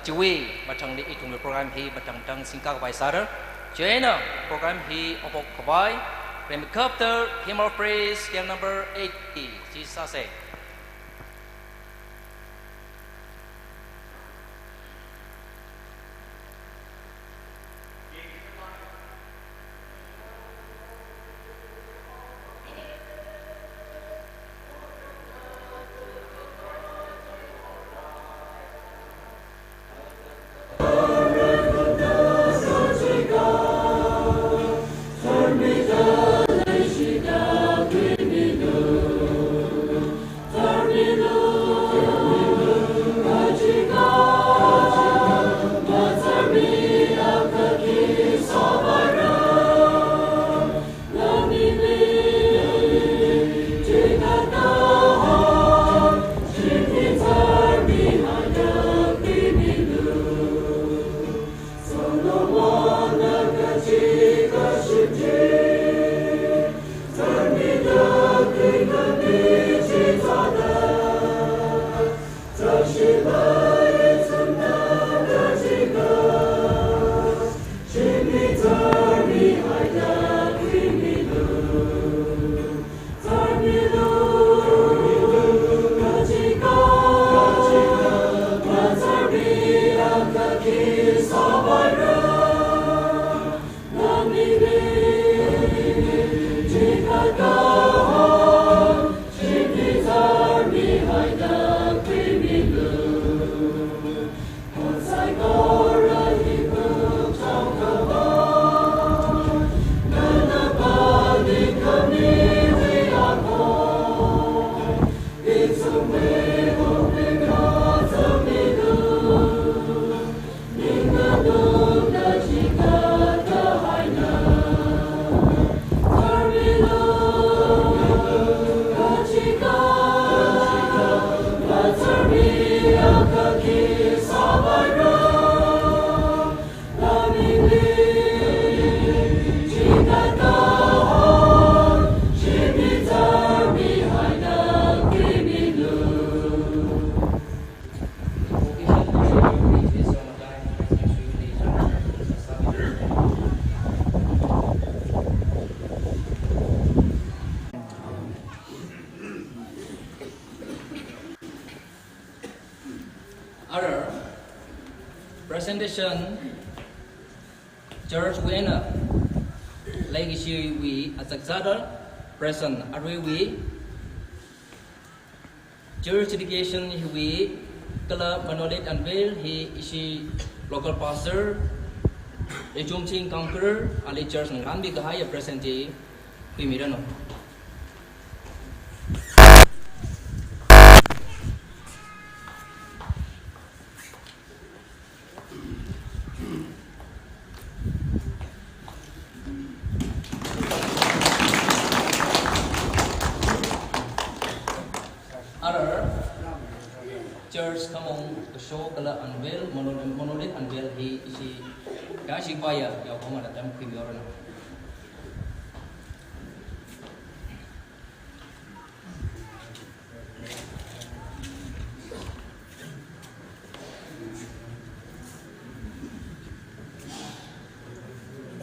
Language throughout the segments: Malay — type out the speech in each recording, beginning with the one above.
Chui matang di itung program hi matang tang singkak bai sar. Join program hi opok kabai. Remicopter Hymn of Praise yang number 80. Jesus say. Other presentation church winner legacy we as a present are we church education we club monolith and bill he is local pastor the Chumching conqueror ali church ngan bi kahaya presenti pimirano. Church come on the show color unveil monolith unveil he gashi fire yaw ko mala tam khim yorona.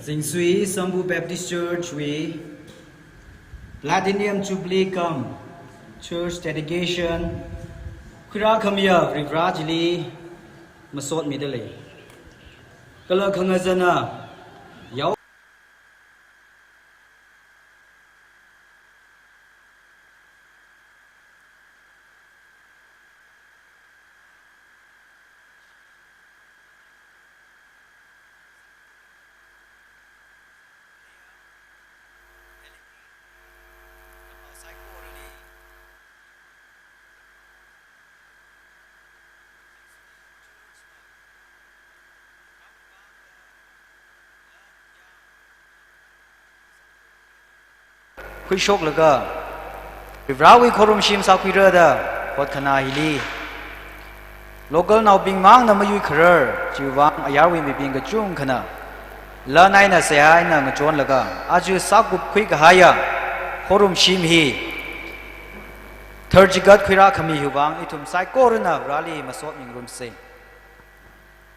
Sing Sui Sambu Baptist Church we Platinum Jubilee come church dedication Kura Kamia Rivrajili Masot Midale Kala Kangazana Yaw Kushok laga Ivrawi Korum Shim Sakwirada Potkana Hili Local now being mang na mayu career Jiwang Ayarwi me being a Jung Kana La Naina Saya na John laga Aju Sakup Quick Haya Korum Shim Hi Third Jigat Kwira Kami Hubang Itum Sai Koruna Rally Masot Ning Room Say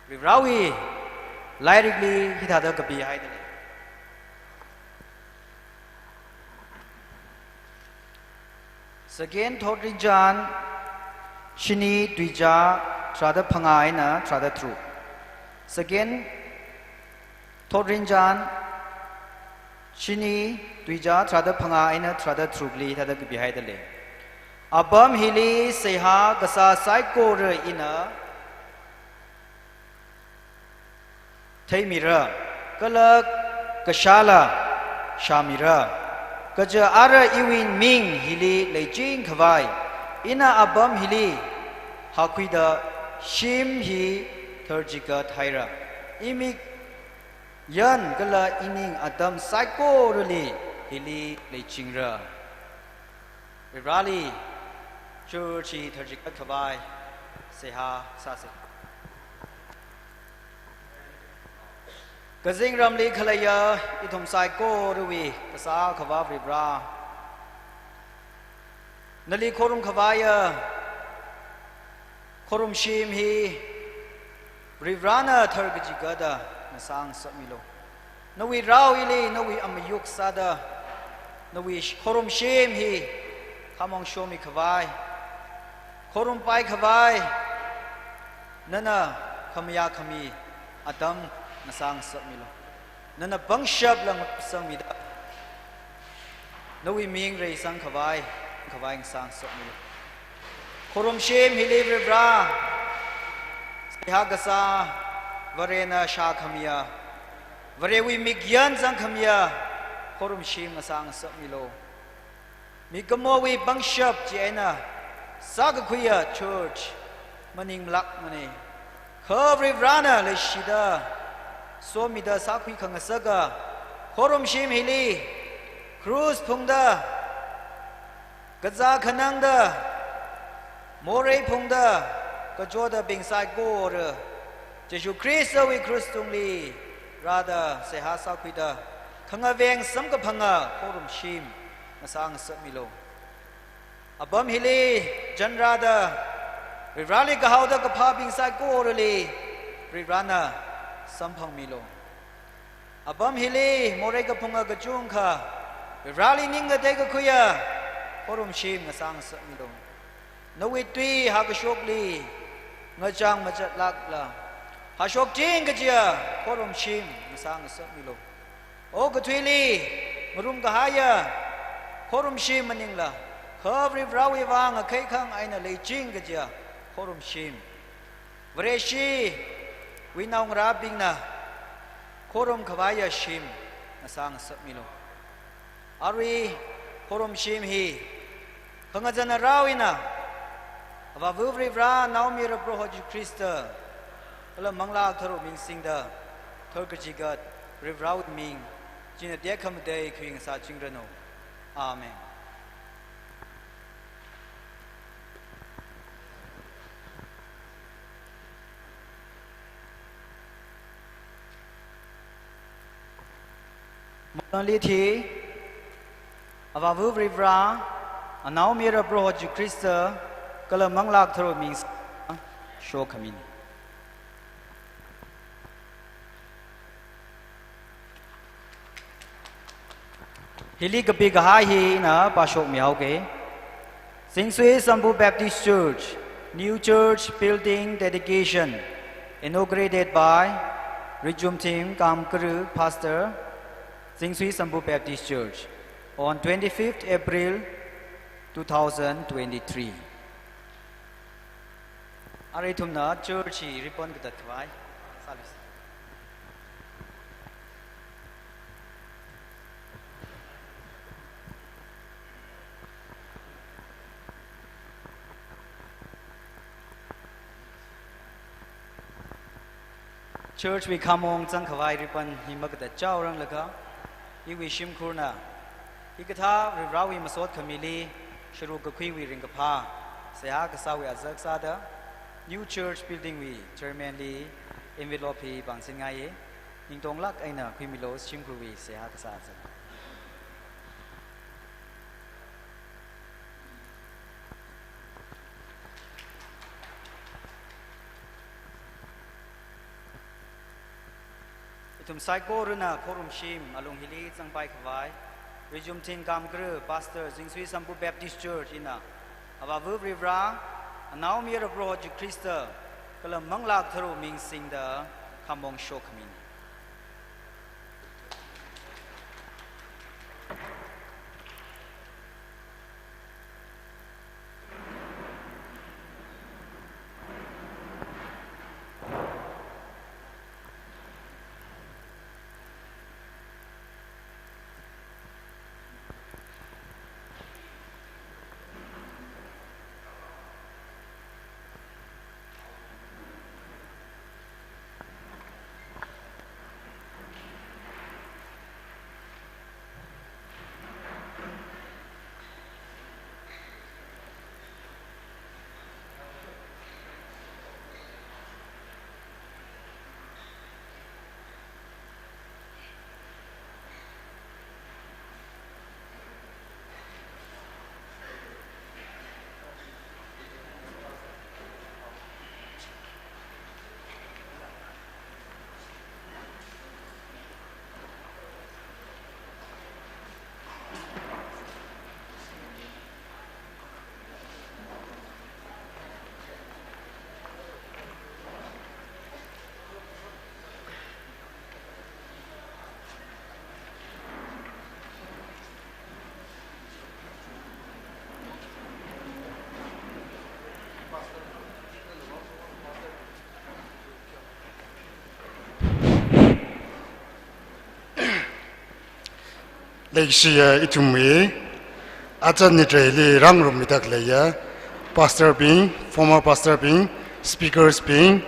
Rivrawi lyrically hitada kapi hai dele Second Thotrinjan Shini Twija Trada Pangai na Trada True Second Thotrinjan Shini Twija Trada Pangai na Trada True li hitada kapi hai dele Abam hili seha gasa saiko re ina Taimira Kala Kashala Shamira Kaja ara iwin ming hili lejing kawai Ina abam hili Hakuida Shim hi Thurjika Thaira Imik Yan kala ining adam saiko ruli hili lejingra Rali Churchi Thurjika Kawai Seha Sase Kazing Ramli Khalaya Itum Saiko Ruwi Kasa Kawa Vibra Nali Korum Kawaya Korum Shim Hi Rivrana Thurgajigada Nasang Samilo Nawi Rawili Nawi Amayuk Sada Nawi Korum Shim Hi Kamong Shomi Kawai Korum Pai Kawai Nana Kamaya Kami Adam Nasang Samilo Nana Bangshab lang sang mida Nawi Ming Ray Sang Kawai Kawai Sang Samilo Korum Shim Hilibri Bra Sehagasa Varena Shah Kamia Varewi Migyan Sang Kamia Korum Shim Nasang Samilo Mikamowi Bangshab Jiena Sagakuya Church Maning Lak Mani Khavri Vrana Leshida So mida sakwi kangasaga Korum Shim Hili Cruz Pungda Gaza Kanangda More Pungda Kajoda Bing Sai Gore Jeshu Krista wi Krustungli Rada Seha Sakwida Kangaveng Samkapanga Korum Shim Nasang Samilo Abam Hili Janrada Rivrali Gahauda Kapa Bing Sai Gore Li Rivrana Sampang Milo Abam Hili Morega Punga Gajungka Rali Ninga Dega Kuya Korum Shim Nasang Milo Nawitwi Hagashokli Ngajang Majat Lakla Hashok Jing Gajia Korum Shim Nasang Milo O Gatwili Marum Gahaya Korum Shim Maningla Khavri Vrawi Wang Kaikang Aina Lejing Gajia Korum Shim Vreshi Winang Rabing na Korum Kawaya Shim Nasang Milo Ari Korum Shim Hi Kangajana Rawina Avavuvri Vra Naumira Prohoji Krista Ala Mangla Tharu Ming Singda Thurgajigat Rivraud Ming Jina Dekam Day Queen Sa Chingrano Amen Monolithy Avavu Rivra Anaumira Brohoji Krista Kala Manglak Thro means Show Kamin Hili Kapiga Hai na Pashok Miauke Sing Sui Sambu Baptist Church New Church Building Dedication Inaugurated by Rijum Team Kamkuru Pastor Sing Sui Sambu Baptist Church on 25th April 2023. Aritumna Church Ripon Gatatvai. Church we come on Zankawai Ripon Himagata Chowrang Laka. Iwi Shim Kurna, Ikata, Rawi Masot Kamili, Shurukakwi Ringapa, Sayakasawi Azaksada, New Church Building we, Chairman Lee, Envelope Bangsingaye, Ningtonglak Aina, Quimilos, Shimkruwi, Sayakasaza. ทุมไซโกรุณาโครุมชิมอลุงฮิลีจังไปขวายริจุมทิงกามกรือพาสเตอร์ซิงสวีสัมปูแบปติสต์เชิร์ชอินะอาบาวูบริวราอนาวมีระโปรจิคริสเตอร์กลัมมังลากทรูมิงสิงดาคำมองโชคมิน历史一种美，阿真你这里让人们得来呀 ，Pastor Bing, former Pastor Bing, speakers Bing,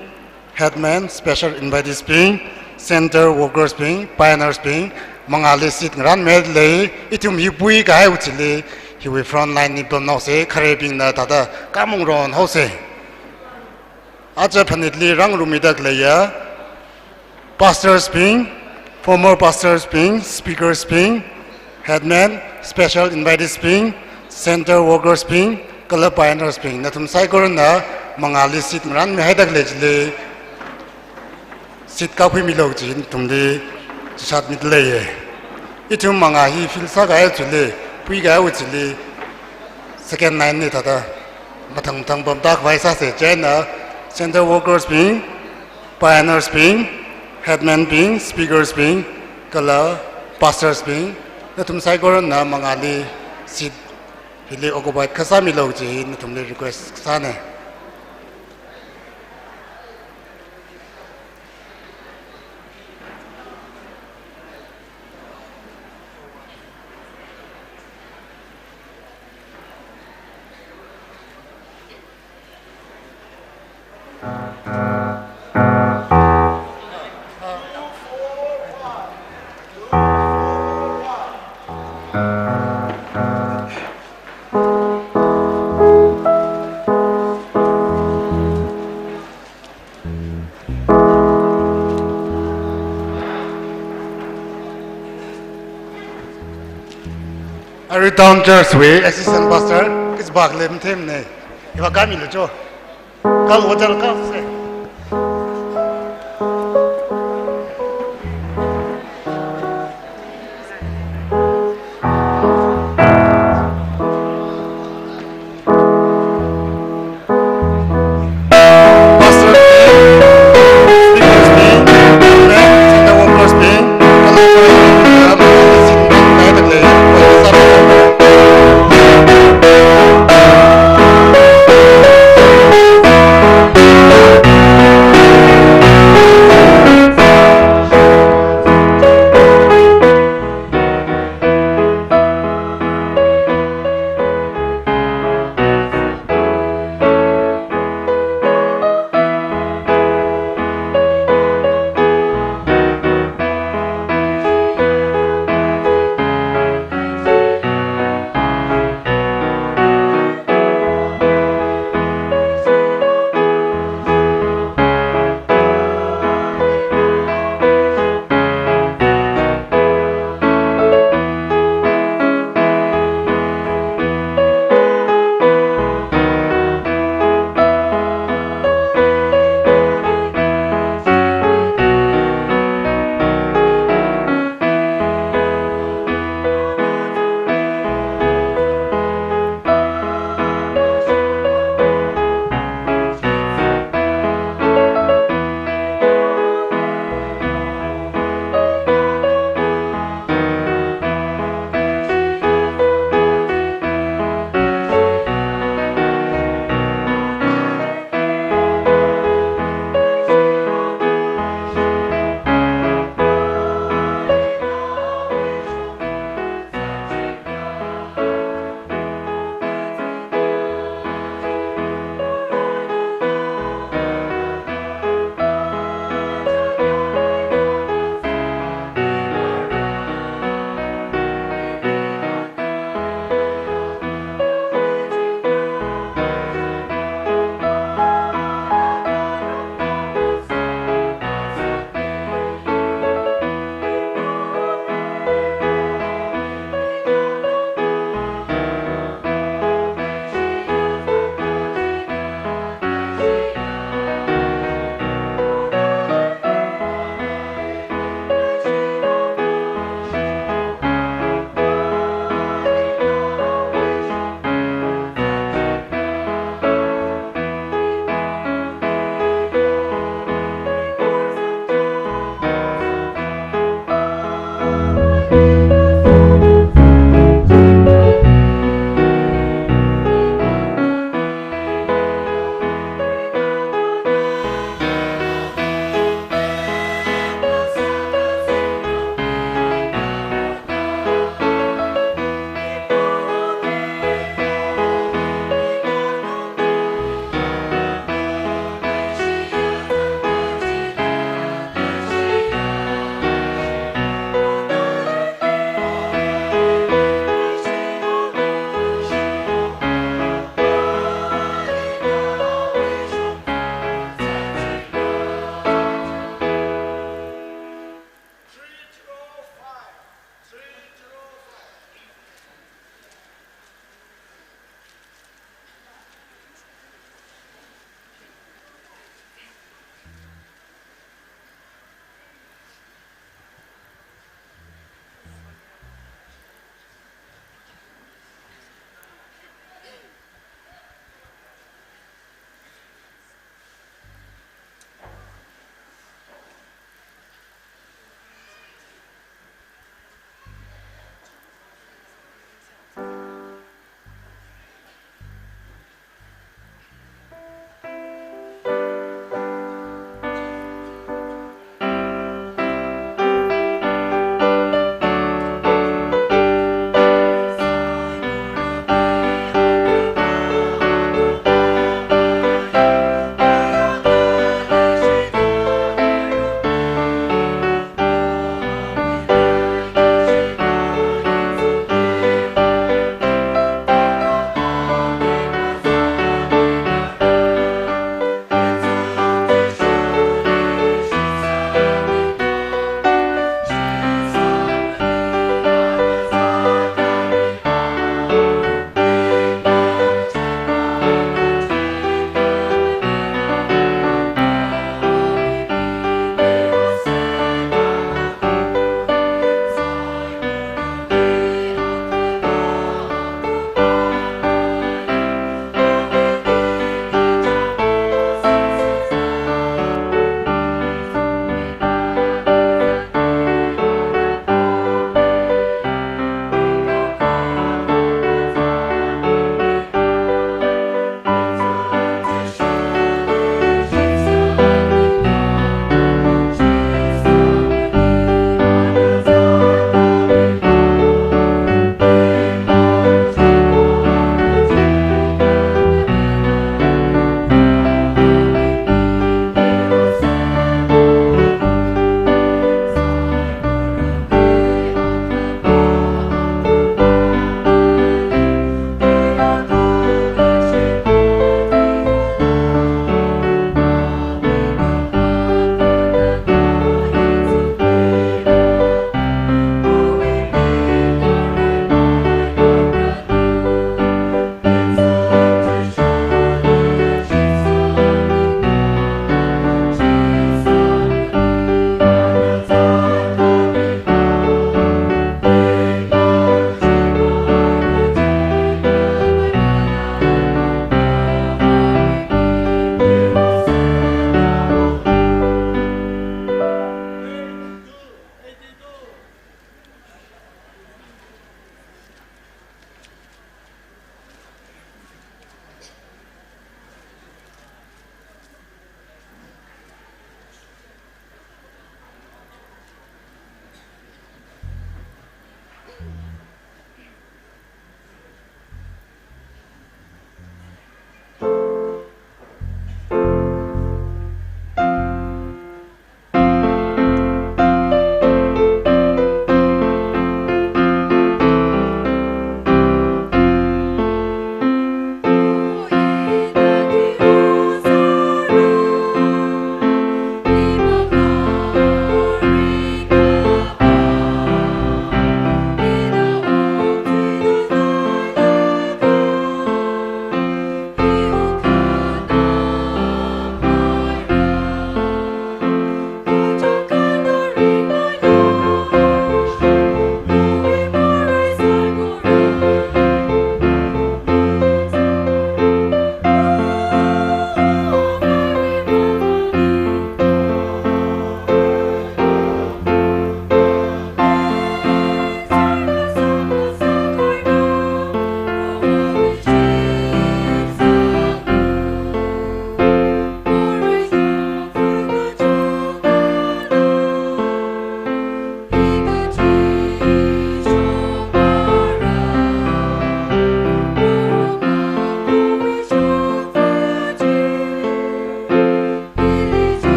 headman, special invitees Bing, center workers Bing, pioneers Bing, mangali sit ngran med le, itu mi bui kai uchile, hiwi front line ni don no se, kare Bing na tada kamung ron ho se. Aja panitli rang rumi dak le ya, pastors Bing, former pastors Bing, speakers Bing, headman, special invited Bing, center workers Bing, club pioneers Bing. Na tum sai koron na mangali sit ngran me haidak le sit ka phui mi lo jin tum de chat mit le ye. Itum mangahi fil sa ga chule pui ga u chule second line ni tada mathang thang bam tak vai sa se chen na center workers Bing, pioneers Bing, headman Bing, speakers Bing, club pastors Bing. Na tum sai koron na mangali sit hili occupy khasa mi lo ji na tum le request sa ne. Ari down church way assistant pastor is back lem them ne. Iba kami lo jo. Kal hotel ka se. Pastor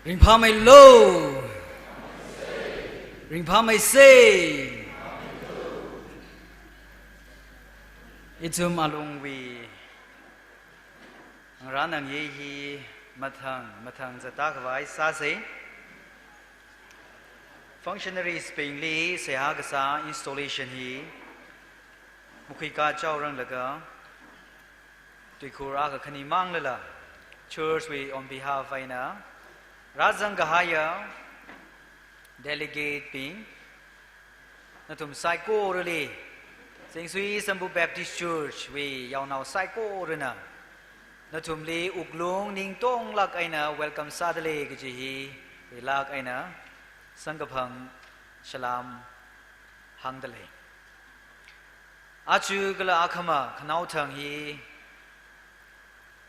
ริงพาไม่โลริงพาไม่เซอิทุมอลุงวีร้านนังเยฮีมาทางจะตากไว้ซาเซ functionaries เป็นลีเสียหากษา installation ฮีมุขิกาเจ้าเรื่องละก็ตุยคูรากขณีมังเลยล่ะ church we on behalf ไว้นะรัฐจังกหาย delegate ปิงนั่นทุ่มไซโก้เรื่องลีสิงสุยสัมบูแบปติสต์ church we ยาวนาไซโก้เรื่องน่ะนั่นทุ่มลีอุกลุงนิ่งตงลักไอ้น่ะ welcome ซาเดเลกจีฮีลักไอ้น่ะสังกพังฉลามหังเดเลอาจูกละอาขมาขนาวทางฮี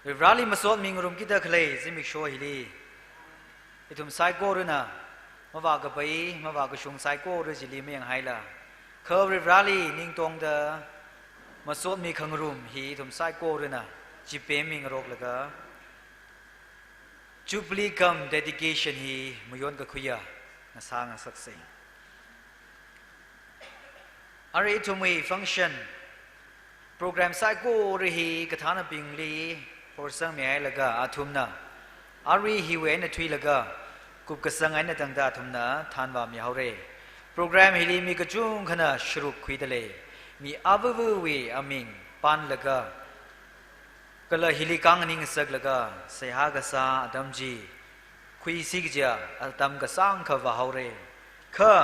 เวลาลีมาสวดมิงรุมกิตาเคลย์ซิมิกโชฮิลีอิทุมไซโก้ด้วยนะมาว่ากะไปมาว่ากะชงไซโก้ด้วยจิลีไม่ยังไงล่ะเคอร์เวลาลีนิ่งตรงเดอมาสวดมีขังรุมฮีอิทุมไซโก้ด้วยนะจิเปมิงรกละก็จูบลีกัมเดดิเคชันฮีมยอนกะคุยานาสางสักสิ่งอะไรทุกมีฟังก์ชันโปรแกรมไซโก้รีฮีกระทานปิงลีพอสังมีไอ้ละก็อาทุมนะอารีฮิเวนทุยละก็กุบกสังไอ้ในต่างดาทุมนะทานว่ามีเฮาเร่โปรแกรมฮิลีมีกระจุงขณะชรุปคุยทะเลมีอาวุธวีอามิงปันละก็ก็เลยฮิลีกังนิงสักละก็เสียหากษาอัตมจีคุยสิกจ้าอัตมกสังขว่าเฮาเร่ข้า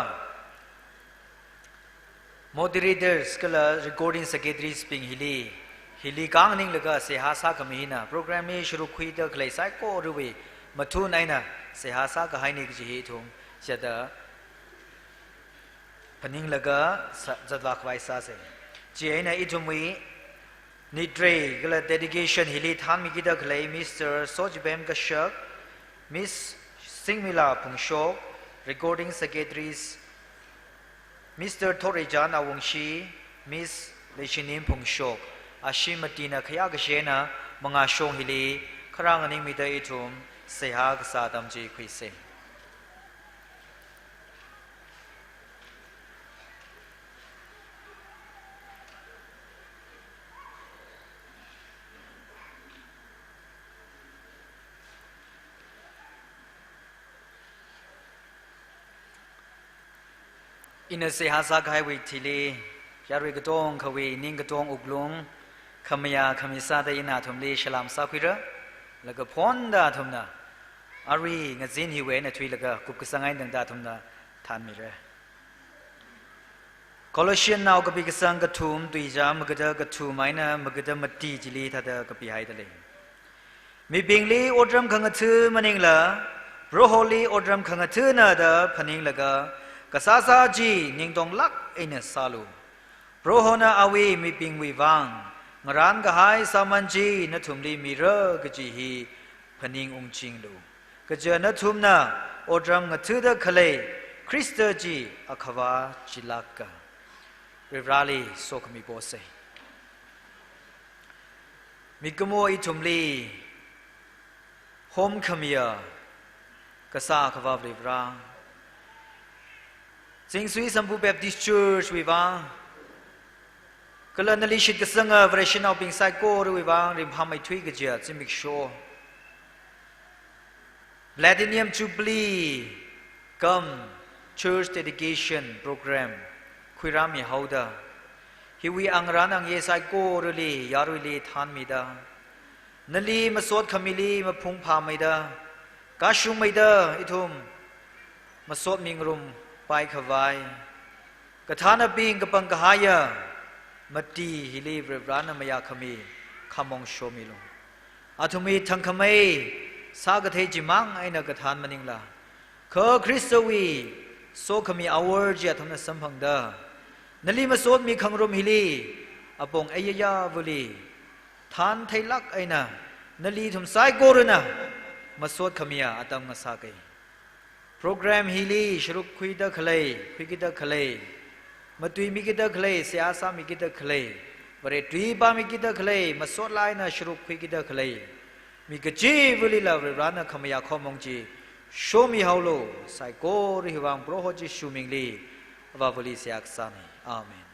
moderators ก็เลย recording secretary speakingฮิลีกังนิ่งเลยก็เสียหาสักมีนะโปรแกรมนี้ชรุคุยเตอร์เคลย์ไซโก้รู้วิมาทุนไอ้นะเสียหาสักก็ให้นี่ก็จะเหตุเสียแต่พนิ่งเลยก็จัดวักไว้ซะเสียจีไอ้นะอีทุมวีนิดเรย์ก็เลย dedication ฮิลีทานมีกิตาเคลย์มิสเตอร์โซจิเบมก็เชิกมิสซิงมิลาพงโชก recording secretariesมิสเตอร์ทอริจานอาวงชีมิสเลชินิมพงโชกอาชิมตีนาขยากเชนะมังอาชงฮิลีครางนิมิตอิทุมเสียหากษาตัมจีคุยเซอินเสียหาสักให้วิธีลียาริกตงขวีนิ่งกตงอุกลุงขมยาขมิซาได้ยินาทุมลีฉลามสักวิระแล้วก็พ้นดาทุมนาอารีงจินฮิเวนทุยแล้วก็กุบกสังไงดังดาทุมนาทานมีเรโคลอเชียนนาวกับปีกสังกทุมตุยจามกระกทุมไม่นะมกระมัดตีจิลีทัดกับปีไฮทะเลมีบิงลีอดรำขังทือมันเองละโรโฮลีอดรำขังทือน่ะเด้อพันเองละก็กษาซาจีนิงตงลักเอเนซาลูโรโฮนาอาวีมีปิงวีวังงรานกหายสามัญจีนัทุมลีมีเรกจีฮีพนิงองจิงลูกเจนัทุมนาอดรำงทือเดคเลคริสเตจีอขวาจิลักกะเรวราลีโซคมีโบเซมีกมัวอิทุมลีโฮมขมียกษาขวาเรวราสิงสุยสัมบูแบปติสต์ church วิวังก็เลยนลิชิตกษังเวรชินเอาปิงไซโก้วิวังริมพาไม่ทุยกเจียจิมิกโชแลติเนียมจูบลีกัม church dedication program คุยรามีฮาวดาฮิวีอังรานังเยไซโก้รุลียารุลีทานมิดานลีมาสวดขมิลีมาพุงพามิดากาชุมมิดาอิทุมมาสวดมิงรุมไปขวายกฐานบิงกปังกหายามัดดีฮิลีบรานามยาขมีขมงโชมิลงอาทุมีทังขมัยสากเทจิมังไอนักฐานมันิงลาเคอคริสตวีโซขมีอาวร์เจียทำนัสัมพังดานลีมาโซดมีขังรมฮิลีอปงเอยยาบุลีทานไทลักไอนะนลีทุมไซโกรนะมาโซดขมีอาตังมาสาเกโปรแกรมฮิลีชรุคุยดะเคลคุยกิดะเคลมาตุยมิกิดะเคลเสียสามิกิดะเคลบริตุยบามิกิดะเคลมาสวดไลนะชรุคุยกิดะเคลมีกจีบุลีลาเรรานะขมยาข้อมงจี show me how low sai ko ri hiwang pro ho chi shuming li avavali siak sami amen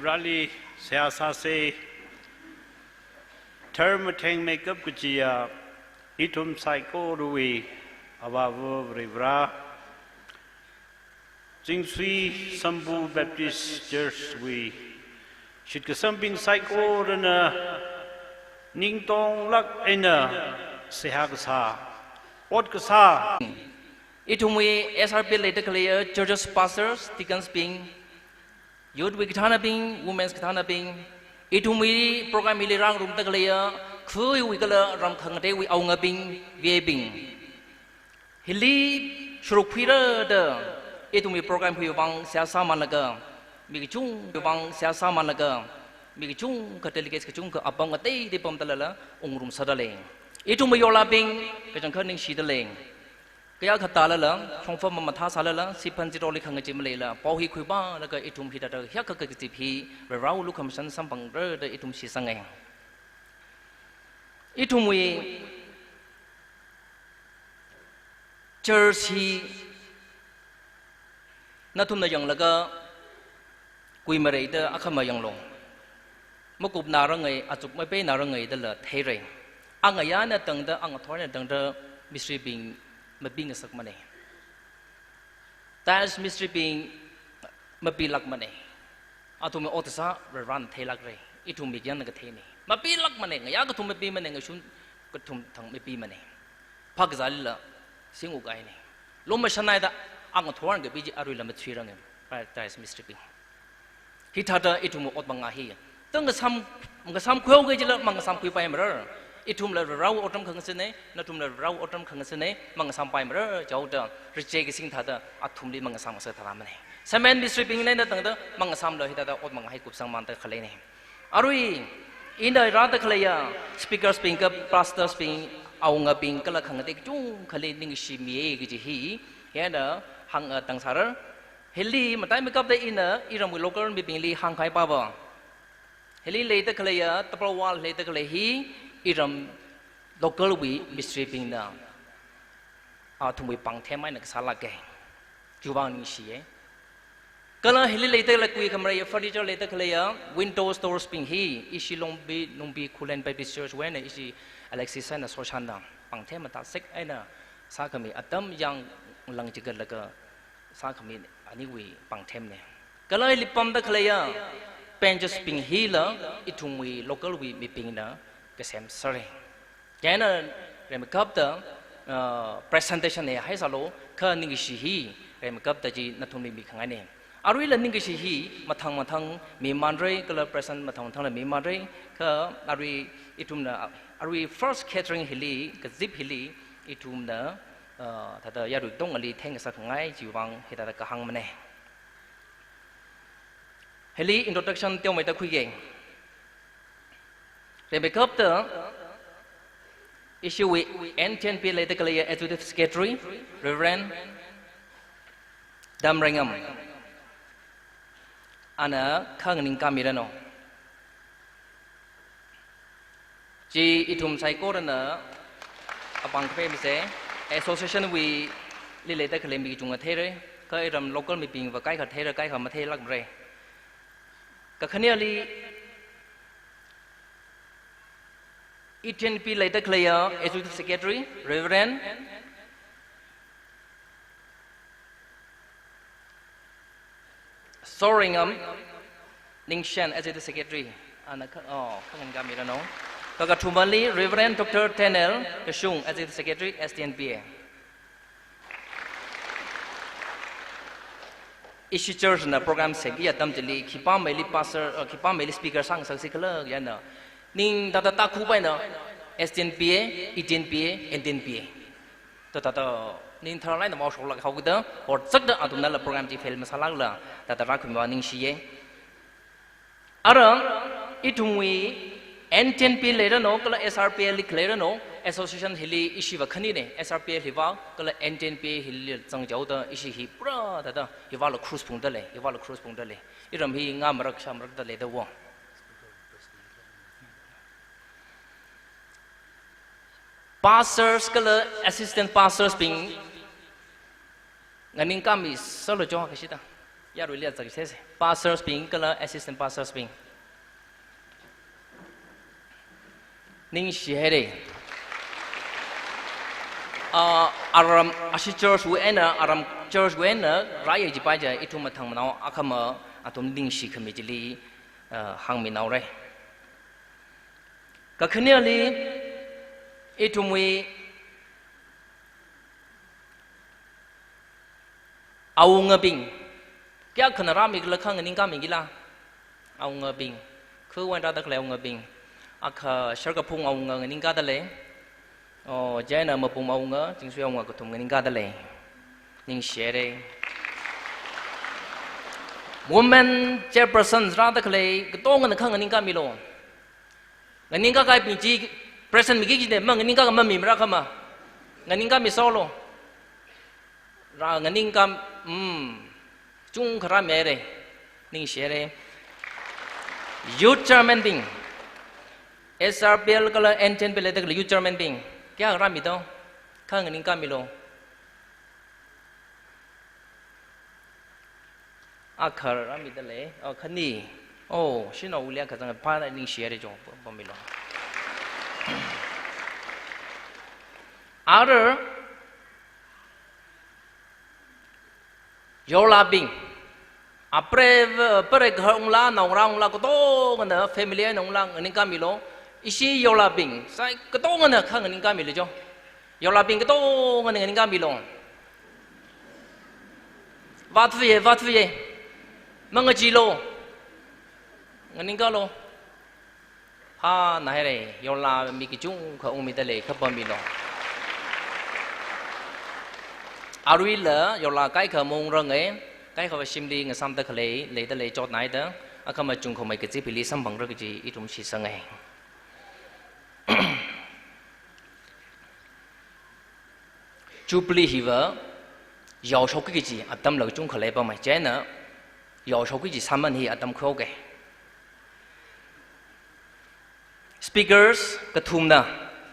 Rally Siasase term tang makeup kuchia itum psycho ruwi abavu rivra Jingsui Sambu Baptist Church we should something psycho rana ning tong lak ena sehagsa what kasa Itumwe SRP later clear churches pastors deacons being youth week thana being women's thana being Itumwe program ili rang room ta clear khui we kala ram khang te we aung bing vie bing hili shurukphira de Itumwe program hui wang sia sama naga mi chung wang sia sama naga mi chung katelikes chung ka abang ate de pom talala ungrum sadale Itumwe yola bing ka jang khaning sidaleng Kaya kata la, phong mama sala la, si panjiroli kang jimle la, pauhi kuba la ka itum hita da hyak ka kipi, rau lu kam san sampang re da itum si sangai. Itum we church hi natum na yang laga kui mare da akama yang long. Makup narangai atuk mai pe narangai da la theire. Angaya na tang da ang thor na tang da mystery being being a sakmane. That's mystery being มาปีลักมันเองอาทุมออตสารันเทลักเลยอีทุมมียันก็เทนี่มาปีลักมันเองยากก็ทุมไม่ปีมันเองก็ชุนก็ทุมทั้งไม่ปีมันเองพักใจละสิ่งอุกไอนี่ลมมาชนะได้อ่างทวารก็ปีจีอารุยละมาชีรังเองไปแต่สมิสตรีฮิตาดาอีทุมอดบังอาฮีตั้งก็ซ้ำคุยกันจีละมันก็ซ้ำคุยไปมาแล้วอีทุมละเราอดทำขังเสน่ห์นัทุมละเราอดทำขังเสน่ห์มันก็ซ้ำไปมาแล้วเจ้าเด้อริเจกิสิ่งท่าเด้ออาทุมลีมันก็ซ้ำเสถามันเองสมัยนี้สตรีปิ้งเนี่ยตั้งแต่มังสามเลยที่แต่อดมังให้กุบสังมันแต่ขเลยนี่อารุยอินเดียรัฐขเลยสปีกเกอร์สปิงกับพาสเตอร์สปิงเอาเงาปิงก็ละขังเด็กจุ้งขเลยนิ่งชิมีเอกิจิฮีเห็นเด้อหังตั้งสารเฮลี่มันได้ไม่กับได้อินเนอร์อีรำวิโลกร์มีปิงลีหังใครป้าบ่เฮลี่เลยแต่ขเลยตะปราวาลเลยแต่ขเลยฮีอีรำโลกร์วิมิสตรีปิ้งนะอาทุ่มวิปังเทไม่นักสาระแกจูบางนิ่งชีก็เลยเฮลิเลเตอร์ละคุยคำอะไรฟอร์ดิเจอร์เลเตอร์ก็เลยวินโดว์สโตร์สปริงฮีอิชิลงบีคูเลนไปบิสเชอร์ชเวนอิชิอเล็กซิสันน่ะโซชันดังปังเทมันตัดเซ็กไอ้น่ะสาขมีอัตมยังหลังจากแล้วก็สาขมีอันนี้วีปังเทมเนี่ยก็เลยลิปปั๊มตะก็เลยเป็นจะสปริงฮีละอิทุมวีโลคอลวีมีปิงนะก็เซมสเรแกน่ะเรื่องกับเตอร์presentation เนี่ยให้สโลคือนิ่งชีฮีเรื่องกับเตอร์จีนัททุนมีขังไงเนี่ยอารุยละนิ่งก็ชีฮีมาทางมีมันเร่ก็เลยpresentมาทางละมีมันเร่ก็อารุยอิทุมนะอารุย first catering ฮิลีก็ zip ฮิลีอิทุมนะถ้าเธอยารุยต้องอะไรแทงสักไงจีวังเหตุการณ์ก็หังมันเองฮิลี introduction เที่ยวไม่ต้องคุยเองเรื่องกับเตอร์ issue with NTNP เลยแต่ก็เลย executive secretary Reverend Damringamอันนั้นข้างนิ่งกามีแล้วเนาะจีอิทุมไซโก้นั่นน่ะปังเฟ่ไม่ใช่ association we ลิเลตเคลมีจุงเทเลยก็ไอ้รำ local มีปิงว่าใกล้ขัดเทเลยใกล้ขัดมาเทลักเลยก็ขณะนี้อีเทนพีเลยแต่เคลียร์ executive secretary Reverend Soringham นิ่งเชน executive secretary อันนั้นข้างกันมีแล้วเนาะแล้วก็ทุบัลลี Reverend Dr. Tenel กระชุง executive secretary STNPA อิชิเจอร์นะโปรแกรมเสกยาตั้มจะลีขีป้าเมลีพาสเตอร์ขีป้าเมลีสปีกเกอร์สั่งสักสิเคลยันเนาะนิ่งตาคู่ไปเนาะ STNPA ETNPA NTNPA ตานิ่งทำอะไรนะมอชกหลักเขาก็เด้อพอสักเด้อตุนนั่นแหละโปรแกรมที่เฟลมาสลักละแต่รักคุณว่านิ่งชีเออะไรอีทุ่งวี NTNP เลยแล้วเนาะก็เลย SRPA ลิกเลยแล้วเนาะ Association ฮิลีอิชิวะขันนี่เนี่ย SRPA ฮิวะก็เลย NTNP ฮิลีจังเจ้าเด้ออิชิฮิปราแต่ฮิวะเราครูสปุ่งเด้อเลยฮิวะเราครูสปุ่งเด้อเลยอีรำฮีงามรักชามรักเด้อเลยเด้อวะpastors ก็เลย assistant pastors ปิงงั้นนิ่งก็มีสโลจ้าก็ใช่ไหมยารุเลียจากเช่น pastors ปิงก็เลย assistant pastors ปิงนิ่งเสียเลยอารมณ์อาชีพ church เว้นนะอารมณ์ church เว้นนะรายจีบไปจะอีทุ่มมาทางมันเอาอาคำอาทุ่มนิ่งสีขมิจิลีหางมีนเอาเลยก็คืนนี้ลีอีทุ่มวีเอาเงบิงแก่ขนาดรามีกระข้างนิ่งก็มีกี่ละเอาเงบิงคือวันเราตะเลเอาเงบิงอาคาเชิญกับพุงเอาเงนิ่งก็ตะเลเจ้าน่ะมาพุงเอาเงจึงช่วยเอาเงกับทุ่มนิ่งก็ตะเลนิ่งเสียเลย woman chairperson เราตะเลก็ต้องเงินข้างนิ่งก็มีโลนิ่งก็กลายเป็นจีpresent มีกี่จีเดมั่งนิ่งก็มันมีมรักเข้ามานิ่งก็มีโซโลเรานิ่งก็จุงขราเมย์เลยนิ่งเสียเลย youth chairman บิง SRPL ก็เลย NTNP เลยแต่ก็ youth chairman บิงแก่รามีตัวข้างนิ่งก็มีโลอาคารามีตัวเลยคันนี้ชิโนอุเลียก็จะพานิ่งเสียเลยจ้ะบ่มีโลother Yola Bing apre pere ghong la nong rang la ko to ngana family nong lang ngani ka mi lo isi yola bing sai ko to ngana kha ngani ka mi le jo yola bing ko to ngani ka mi lo wat vie mang ji lo ngani ka lo ha nai re yola mi ki chung kho mi te le kha pa mi lo arui la yola kai kha mong rang e cái họ sim đi người sam ta khale lấy ta lấy chót nãy đó, à không mà chung không mấy cái gì bị lý sam bằng rồi cái gì ít cũng chỉ sang ngày. Jubilee hiver, giàu số cái gì, à tâm lợi chung khale bao mày chế nữa, giàu số cái gì sam anh hi à tâm khâu cái. Speakers cái thùng na,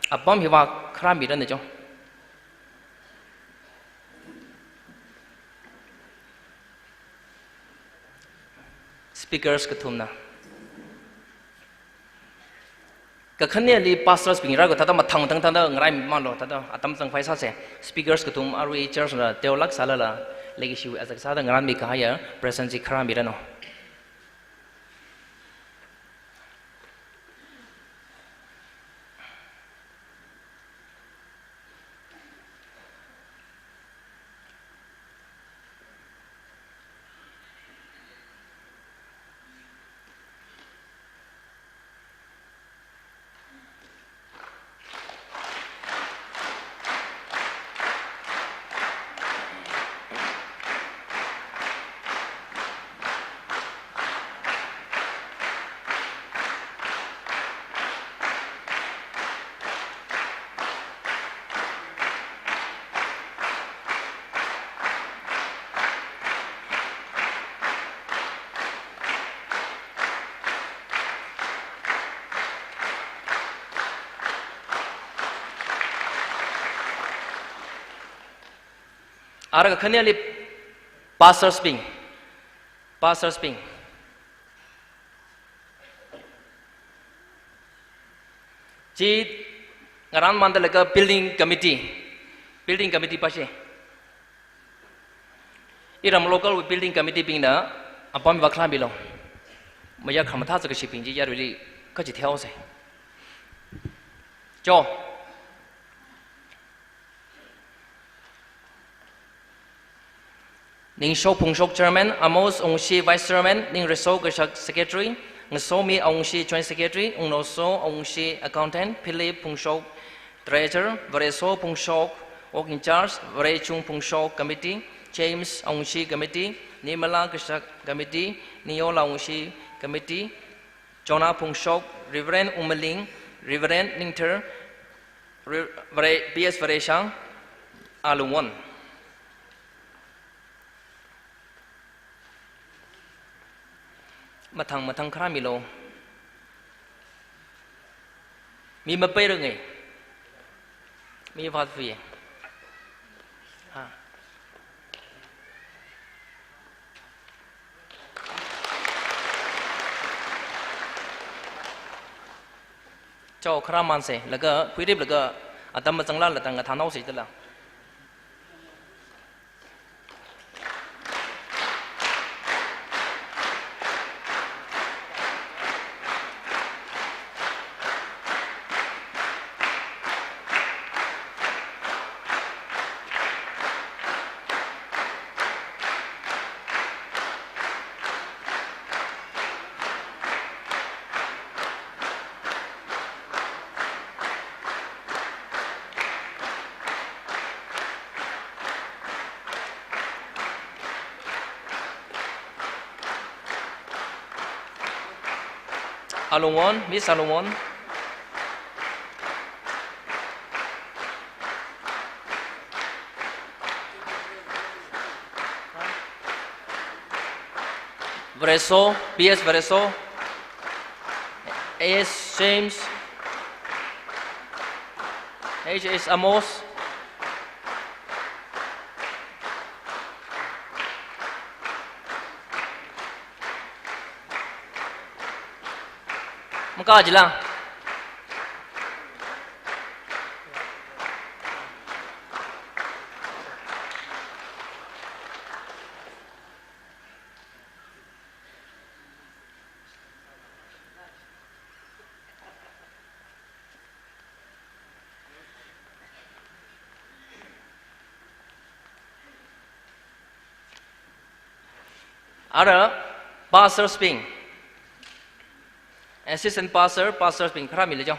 à bom hiva khram bị đó này chứ. Speakers ketumna. Kakhannya li pastors pingira ko tata mathang tang tang da ngrai malo tata atam tang faisa se speakers ketum arui church la teolak sala la legi shiu azak sa da ngran mi kahaya presence khara mi rano. Ara kakhannya li pastors ping. Ji ngaran mandal ka building committee pashe. Iram local building committee ping na apam waklan bilo. Maya khamtha ka shipping ji yaruli ka ji theo se. Cho Ning Shok Pung Shok Chairman, Amos Ong Shi Vice Chairman, Ning Reso Gashak Secretary, Ngasomi Ong Shi Joint Secretary, Ong Noso Ong Shi Accountant, Philip Pung Shok Treasurer, Vareso Pung Shok Work in Charge, Vare Chung Pung Shok Committee, James Ong Shi Committee, Nimala Gashak Committee, Niola Ong Shi Committee, Jonah Pung Shok, Reverend Umaling, Reverend Ningter, B.S. Vareshang, Alungwon. Matang khara milo mi ma pe rồi mi phát vi ha cho khara man se là cái quy định là cái atam ma changla là tang cái thang nau se là Alungwon, Miss Alungwon. Vareso, B.S. Vareso. A.S. James. H.S. Amos. Maka je lah. Ada pastor sping, assistant pastor sping. Khara mile jao.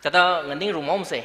Chata nganding rumom se.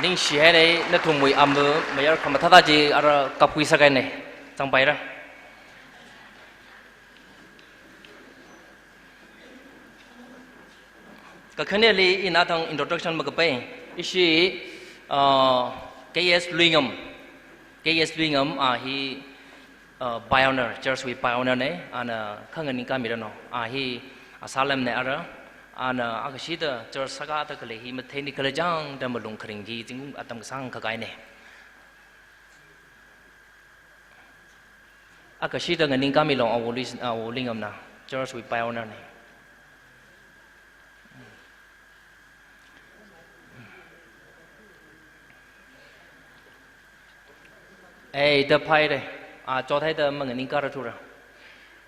Ning share này nó thùng mùi âm bữa bây giờ không thắt gì ở cặp quy sa cái này trong bài đó cái khné li in atang introduction mà cái bài ishi KS Bingham hi pioneer church we pioneer này anh khang anh cái gì đó nó hi Salem này ở ana akashida church saga ta kale hi mathe ni kale jang da malung khring gi jing atam sang khakai ne akashida nganing kami long awolingam na church we pioneer ne ai da phai de cho thai da manganing ka ra thu ra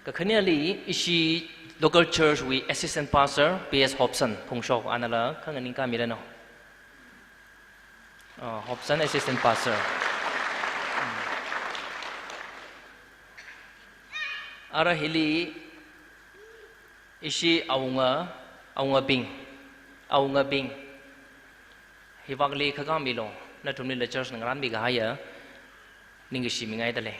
ka khania li ishi local church we assistant pastor PS Hobson Phongshok anala khangani ka mirano Hobson assistant pastor ara hili ishi aunga bing hibagli khaga milo na tumni le church ngran bi ga haya ningishi mingai dale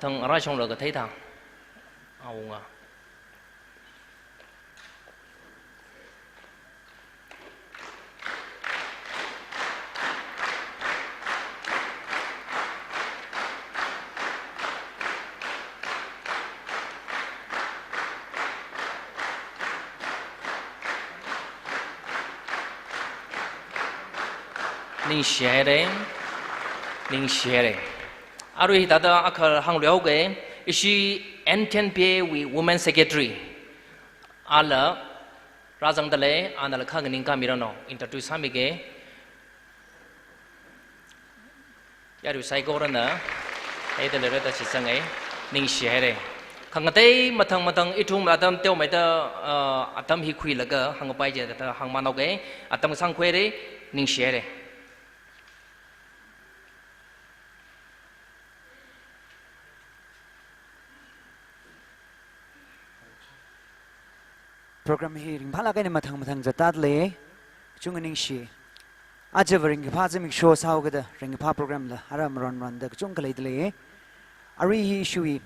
thằng ra xong rồi có thấy thằng ông ninh share đấy Aru tada akar hang leo ge ishi NTNPA we women secretary ala Rajang Dale, Anna Kaganinka Mirano, introduce Hamige. Yaru Saigorana, Ada Loretta Chisange, Ning Shere. Kangate, Matang Itum Adam Telmeta Atam Hiquilaga, Hangapaja, Hangmanoge, Atam Sanquere, Ning Shere. program hi ring phala kaina mathang jatat le chunganing shi aja ring pha jemik show sao ga da ring pha program la aram ron da chung kalai le ari hi shui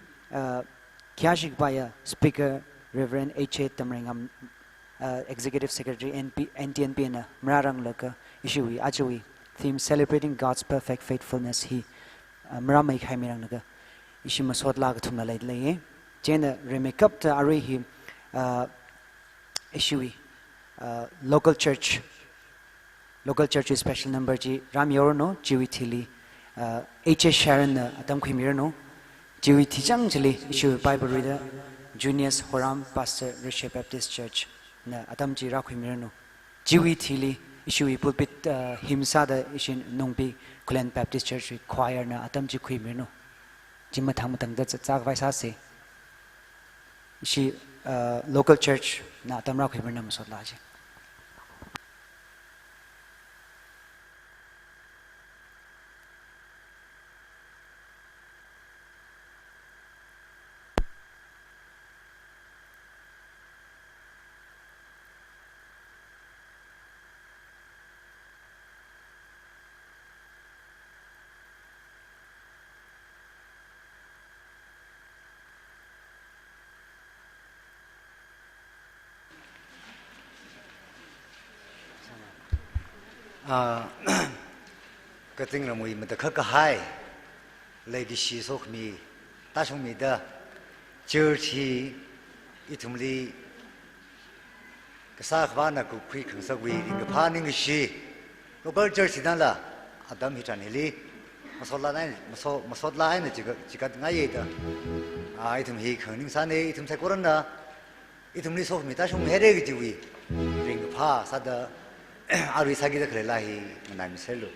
kyashik baya speaker reverend H Tamringam executive secretary NTNP na mrarang laka ishui ajui theme celebrating God's perfect faithfulness hi mramai khaimirang naga ishima sot la ga thumna le chena remake up ta ari hi Ishui, local church is special number G Ram Yorno, Jiwi Tili, H. Sharon, Adam Quimirno, Jiwi Tijang Jili, issue Bible reader, Junius Horam, Pastor Risha Baptist Church, Adam G. Raquimirno, Jiwi Tili, issue pulpit Himsada, Ishin Nungbi, Kulan Baptist Church, choir, Adam G. Quimirno, Jimatang, that's a Zagvaisase. She local church na tamra khibir na masot laji cái tiếng là mùi mà ta khắc cả hai lấy đi xí số mi ta xong mi đó chơi thì ít thùng li cái sao các bạn cũng quý khẩn sắc vì cái phá những cái xí lúc đó chơi thì đó là Adam hi tràn heli mà sốt lại này chỉ có ngay vậy đó ít thùng hi khẩn những sao này ít thùng sai quên đó ít thùng li số mi ta xong hết đấy cái gì vì cái phá sao đó 아리 사기다 그래라히 나미 셀로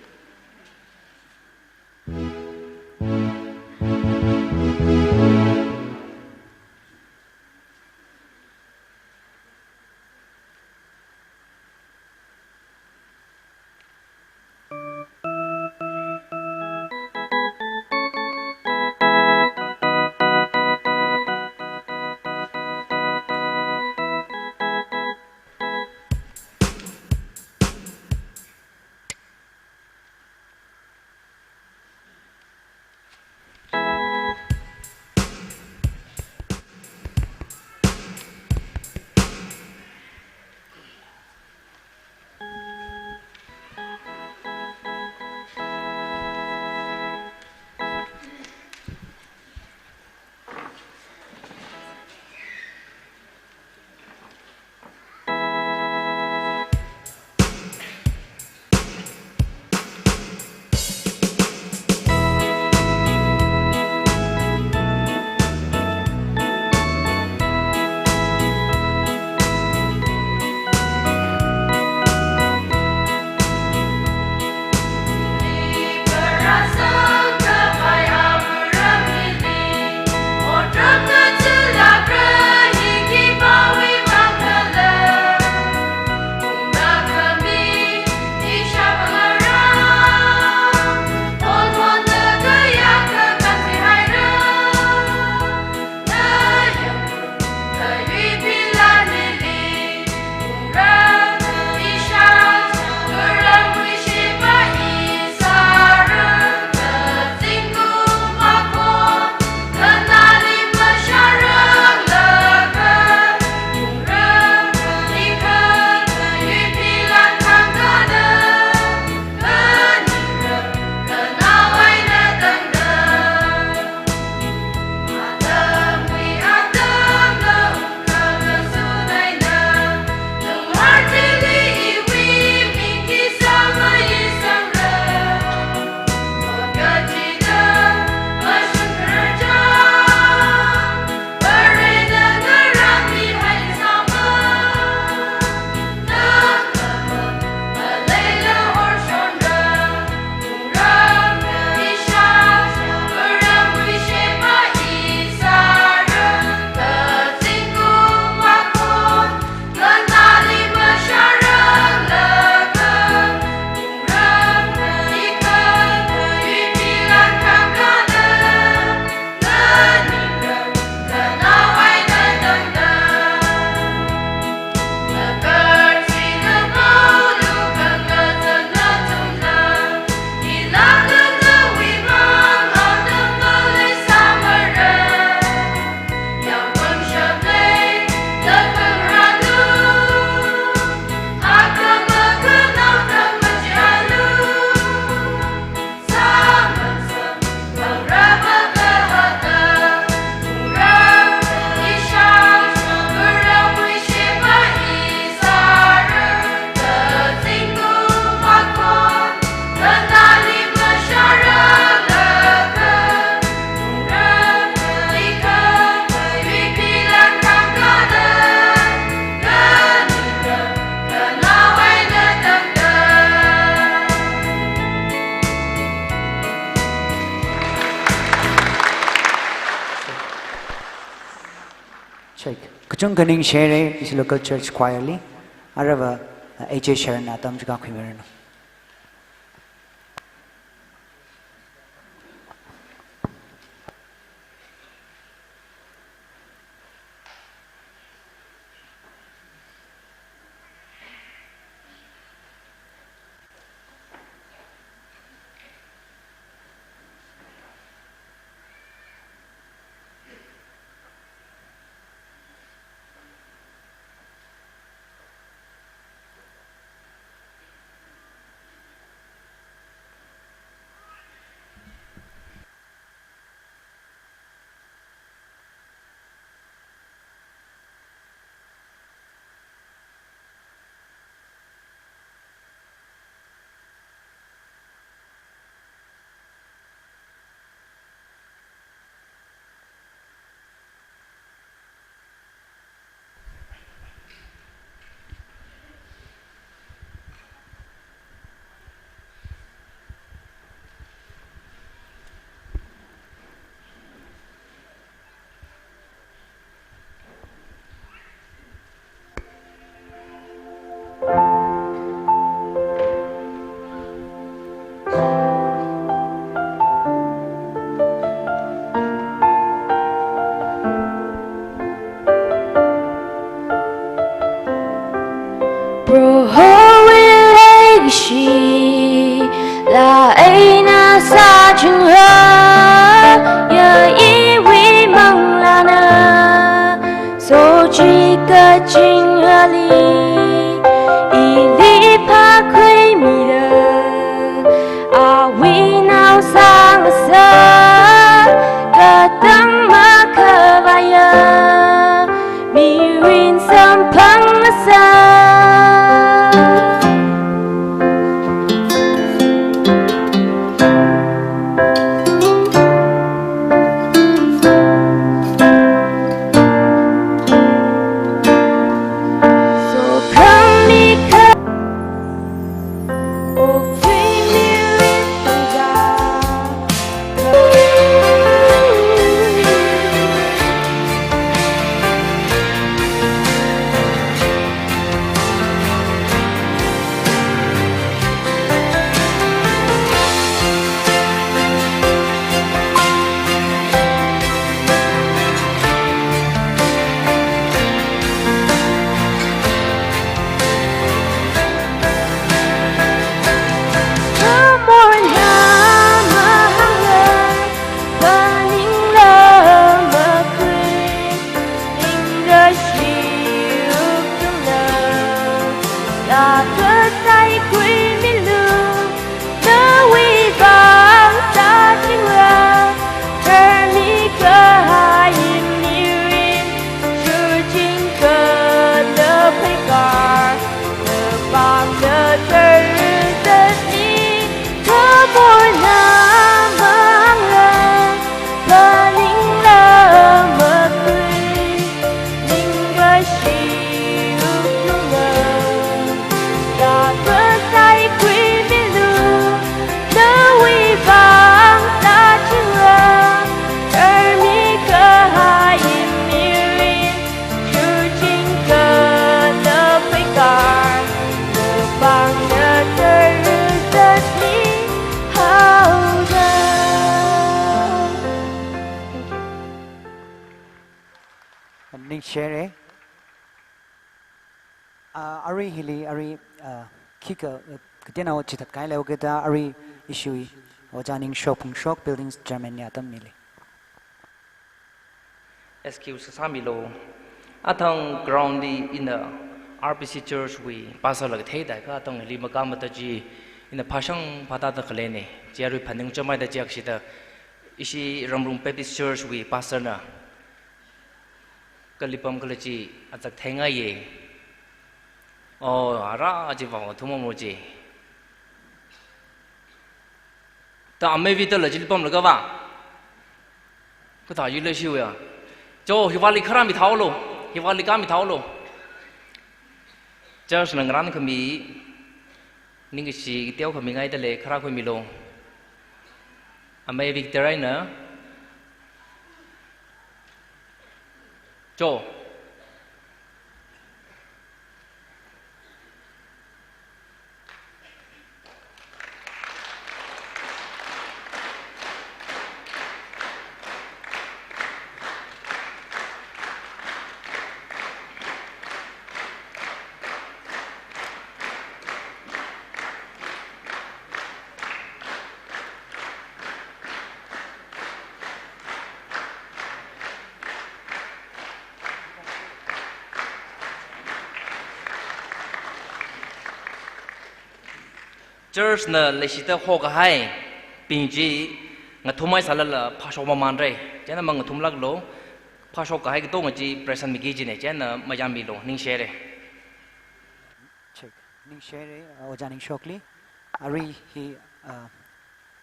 check kachung kaning share is local church quietly arava AJ share na tam juga khimeren là ấy na xa chừng hơ giờ ý vi mong là na số chỉ cả chừng hơ li ý li pa khuy mi đờ à vi nào sang xa cả tâm ma khờ vai mi win sam phăng xa share ari hili ari kika kena chitat kai leo kita ari issue ojaning shop buildings Germany atam mili excuse samilo atang ground in the RPC church we pasal lag thei dai ka tong li makam ta ji in the phashang phata ta khlene jeru phaning chomai da jak sida isi ramrum baptist church we pastor na kalipam kalachi achak thenga ye ara ji ba thumo mo ji ta ame vi ta la ji pam la ga ba ko ta yu le shi ya jo hi wali khara mi thau lo hi wali ka mi thau lo church nang ran khami ning si teo khami ngai ta le khara khoi mi lo ame victory na jo church na leshita ho ka hai pingji ngathumai salala phasho man re chana mang ngathumlak lo phasho ka hai to ngaji present mi gi ne chana mayami lo ning share check ning share ojaning shokli ari hi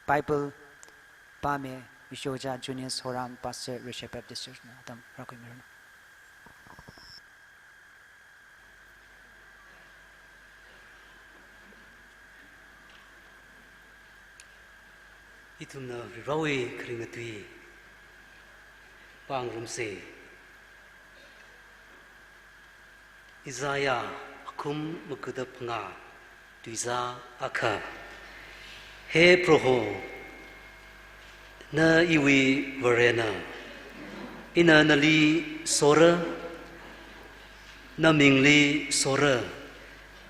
Bible Pame Vishoja Juniors Horang Pastor Rishabh Baptist Church na tam rakoi meron Itumna rawi kringatui pangrumse Isaiah akum mukudap nga tuiza akha he proho na iwi varena ina nali sora na mingli sora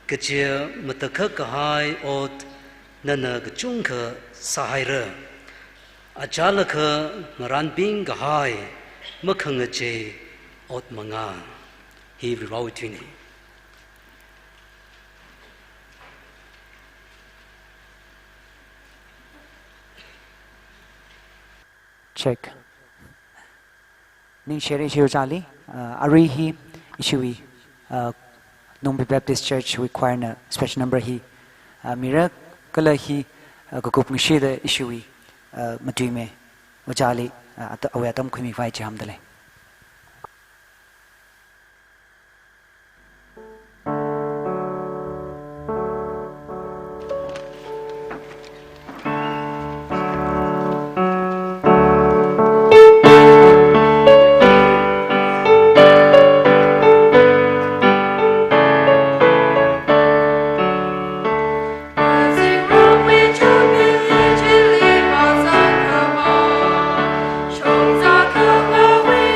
kecil matakha kahai ot nana gachungka sahaira achalaka ngaran bing kahai makhangache ot manga hi virawitini check ning share share jali ari hi ishui Nongbi Baptist Church require na special number hi mira kala hi gugup ngishi da ishui matui me wajali awatam khumi vai jam dale Away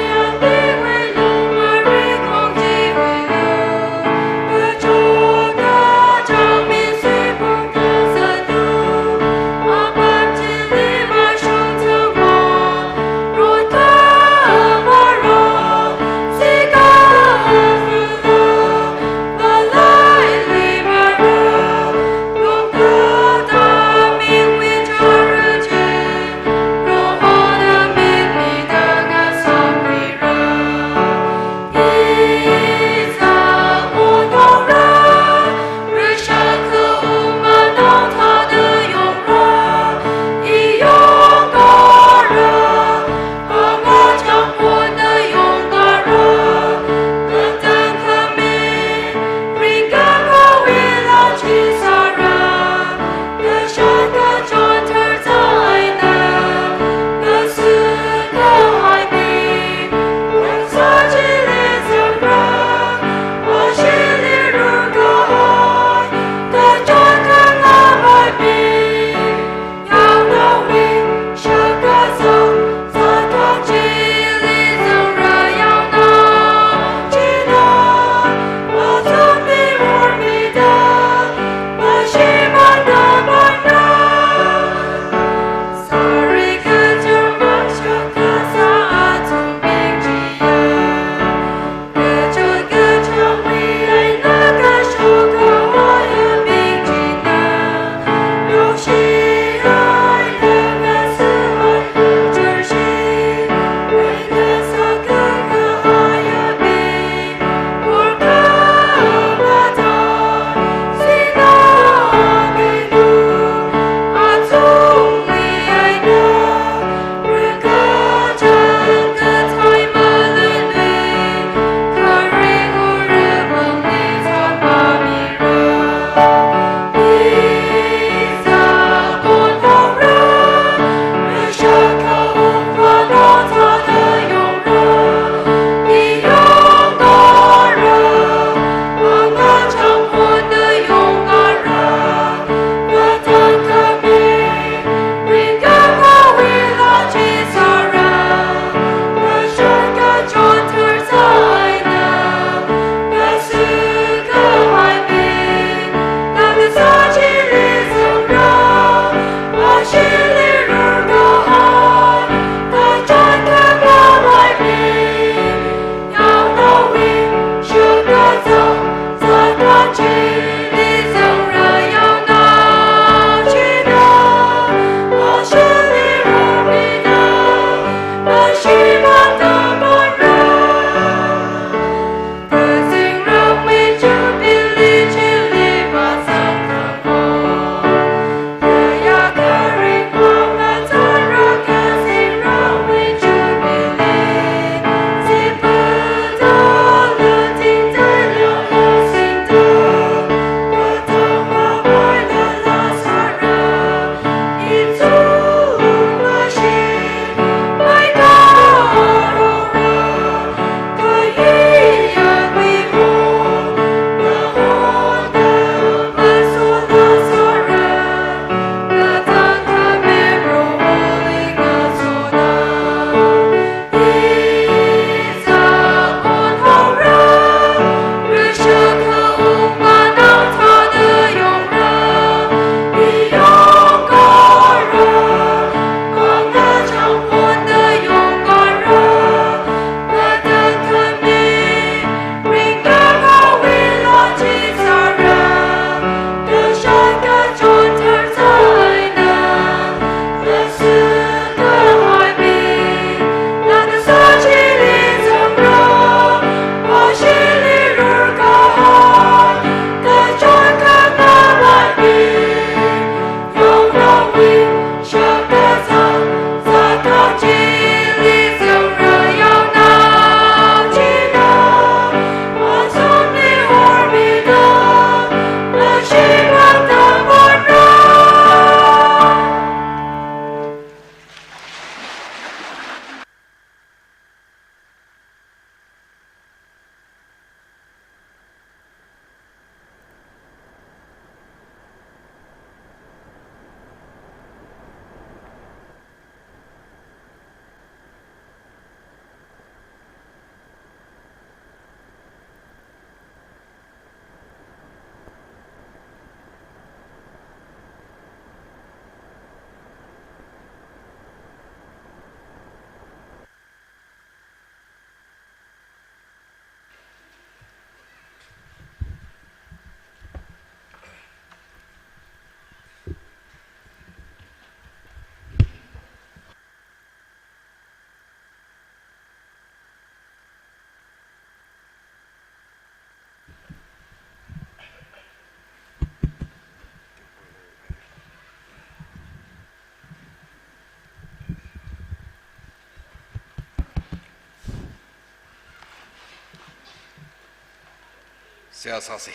Siasasi.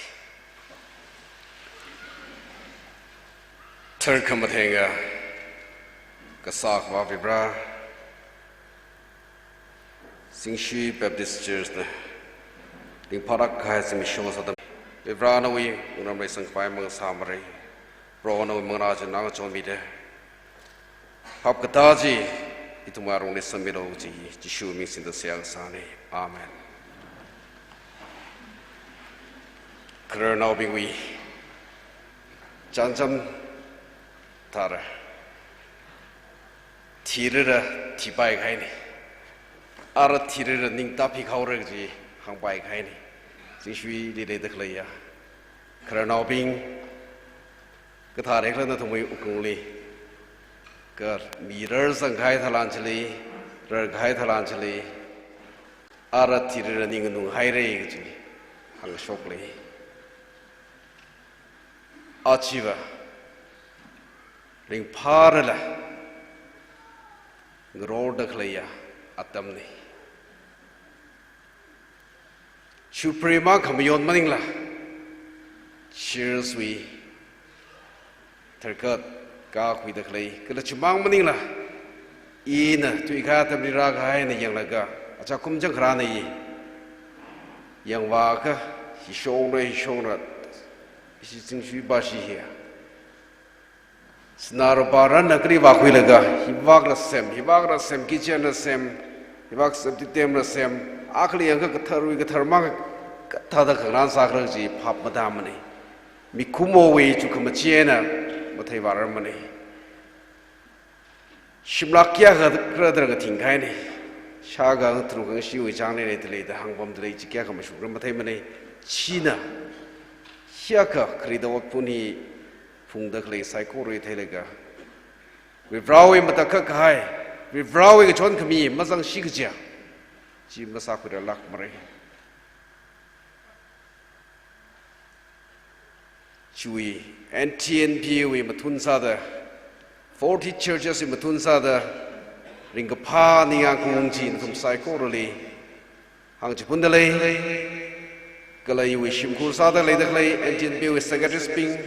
Turkamatenga Kasak Vavibra Singshui Baptist Church Ding Parak has mission of the Vibranawi, Unamation Fireman Samari, Brono Monaj and Nangachomide Hapkataji, Itumaro Nisamidoji, Jishu means in the Siang Sani. Amen. Colonel Bingwi Janjam Tara Tirira Tibai Kaini Ara Tirira Ning Tapi Kauragi Hangbai Kaini Sishui did the Klaya Colonel Bing Katarekla to me Ukuli Gur Mirrors and Kaitalanchali Kaitalanchali Ara Tirira Ningu Hairegi Hang Shokli Achieva Ring Parala Road the Klaya Atamni Suprema Kamion Maningla Cheers we Tercut Gak with the clay Kalachimang Maningla Ina Tuikata Miraga and the Yangaga Achakum Jankrani Yang Waka he showed He thinks we bashi here. Snarabaran agriva quilaga, he walked the same, kitchen the same, he walks up the tem the same, Akli and Katarma Tadakaran Sakraji, Pap Madamani. Mikumo way to Kamachiena, but they were money. Shimlakia had brother Tinkani, Shaga through she was generated the Hangbom the Lake Yakamash, Ramatamani, China. Hiaka Krido Puni Pungdakli Saikori Telega. With Rawi Matakakai, with Rawi John Kami, Mazang Shikja, Jim Masakura Lakmari. Chui, NTNP with Matunsada, 40 churches in Matunsada, Ringapa Niakunjin from Saikoroli, Hangchipundale. Kalai wishim kursada later clay engine bill with secretary sping.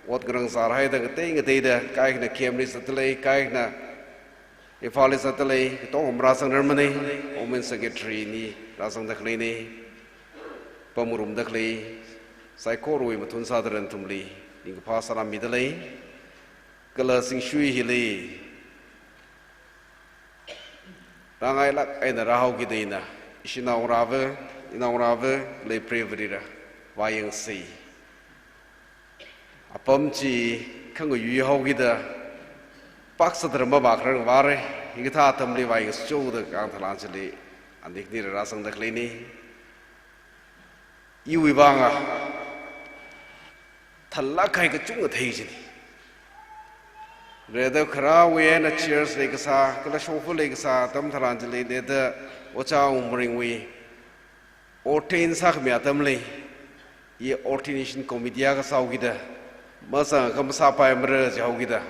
What grunts are hiding a thing a data, Kaina Cambridge at the lake, Kaina. If all is at the lake, Tom Rasan Germany, Omen Secretary, Ni, Rasan the Clay, Pamurum the clay, Saikoro, Matun Southern Tumli, Ningapasara Middle, Galasing Shui Hilly. Rangai Lak and the Rahogidina, Ishina Rava. In our rave, lay praverira, Wayang sea. A pumchi, Kango Yuhogida, Pax of the Mabakran Vare, Higatatam Levi, show the Gantalanchali, and the Nira Rasan the Clini. Iwivanga Talakai Kachunga Tajin. Rather Karawi and a cheers like a sa, Kalashofu like a sa, Tam Taranjali, the Wacha Umbringwe. Ortain Sakmiatamli, ye ordination comedia Saugida, Masa Kamsapa Emre Jaugida,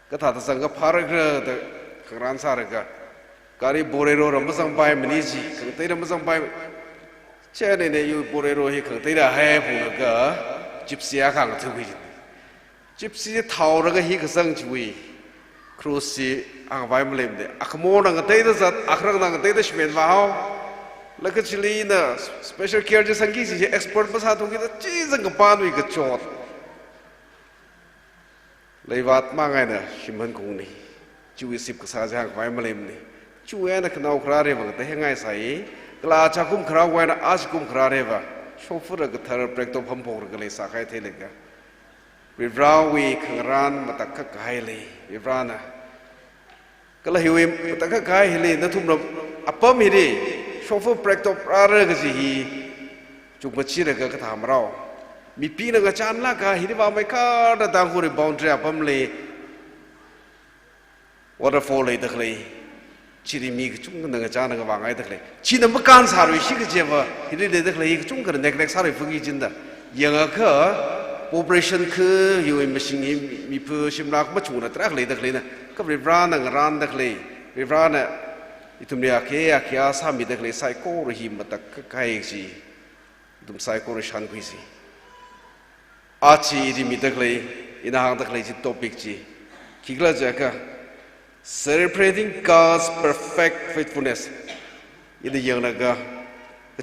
Katata Sanga Paragra, the Karan Saraga, Gari Borero, Ramasam by Maniji, Kantera Masam by Chene, you Borero, he Kantera Hapunaga, Gypsy Akang to win. Gypsy Tauraga Hikasang Chui, Cruci, Angvimlim, Akamon and the data that Akrang and data Schmidt Vau. Like a Chilina, special care just and gives expert was how to get a cheese and a pan with a chort. Levat Mangana, Shiman Kuni, Jewish Sipkasazak, Vimalimni, Juana Canal Krareva, the Hangai Sai, Glachakum Krawena, Ashkum Krareva, Chauffeur a guitar break of Hamburg, Sakai Telega. With Rawi, Kanran, Mataka Haile, Ivrana. Kalahiwim, Mataka Haile, Natum, a pomidi. Chauffeur break up Ragazi, Chupachira Katamrao. Mipina Gachanlaka, Hidiva my car, the Danguri boundary upamle waterfall later clay. Chirimik Chunga Vanga clay. Chinamakan Sari, Shikajeva, he did the clay, Chunga, next Sari Fugijinda. Younger operation Kerr, you in machine him, me push him like much more track later cleaner. Come run and run the clay. We run Itumia Kea Kiasa Midakle Psycho him at the Kaiji. ตุมไซโครชันคุยสิอาชีที่มีตะเลยอินาหางตะเลยจิตโตปิกจีคิกละเจ้าก็ celebrating God's perfect faithfulness อีนี่ยังนะก็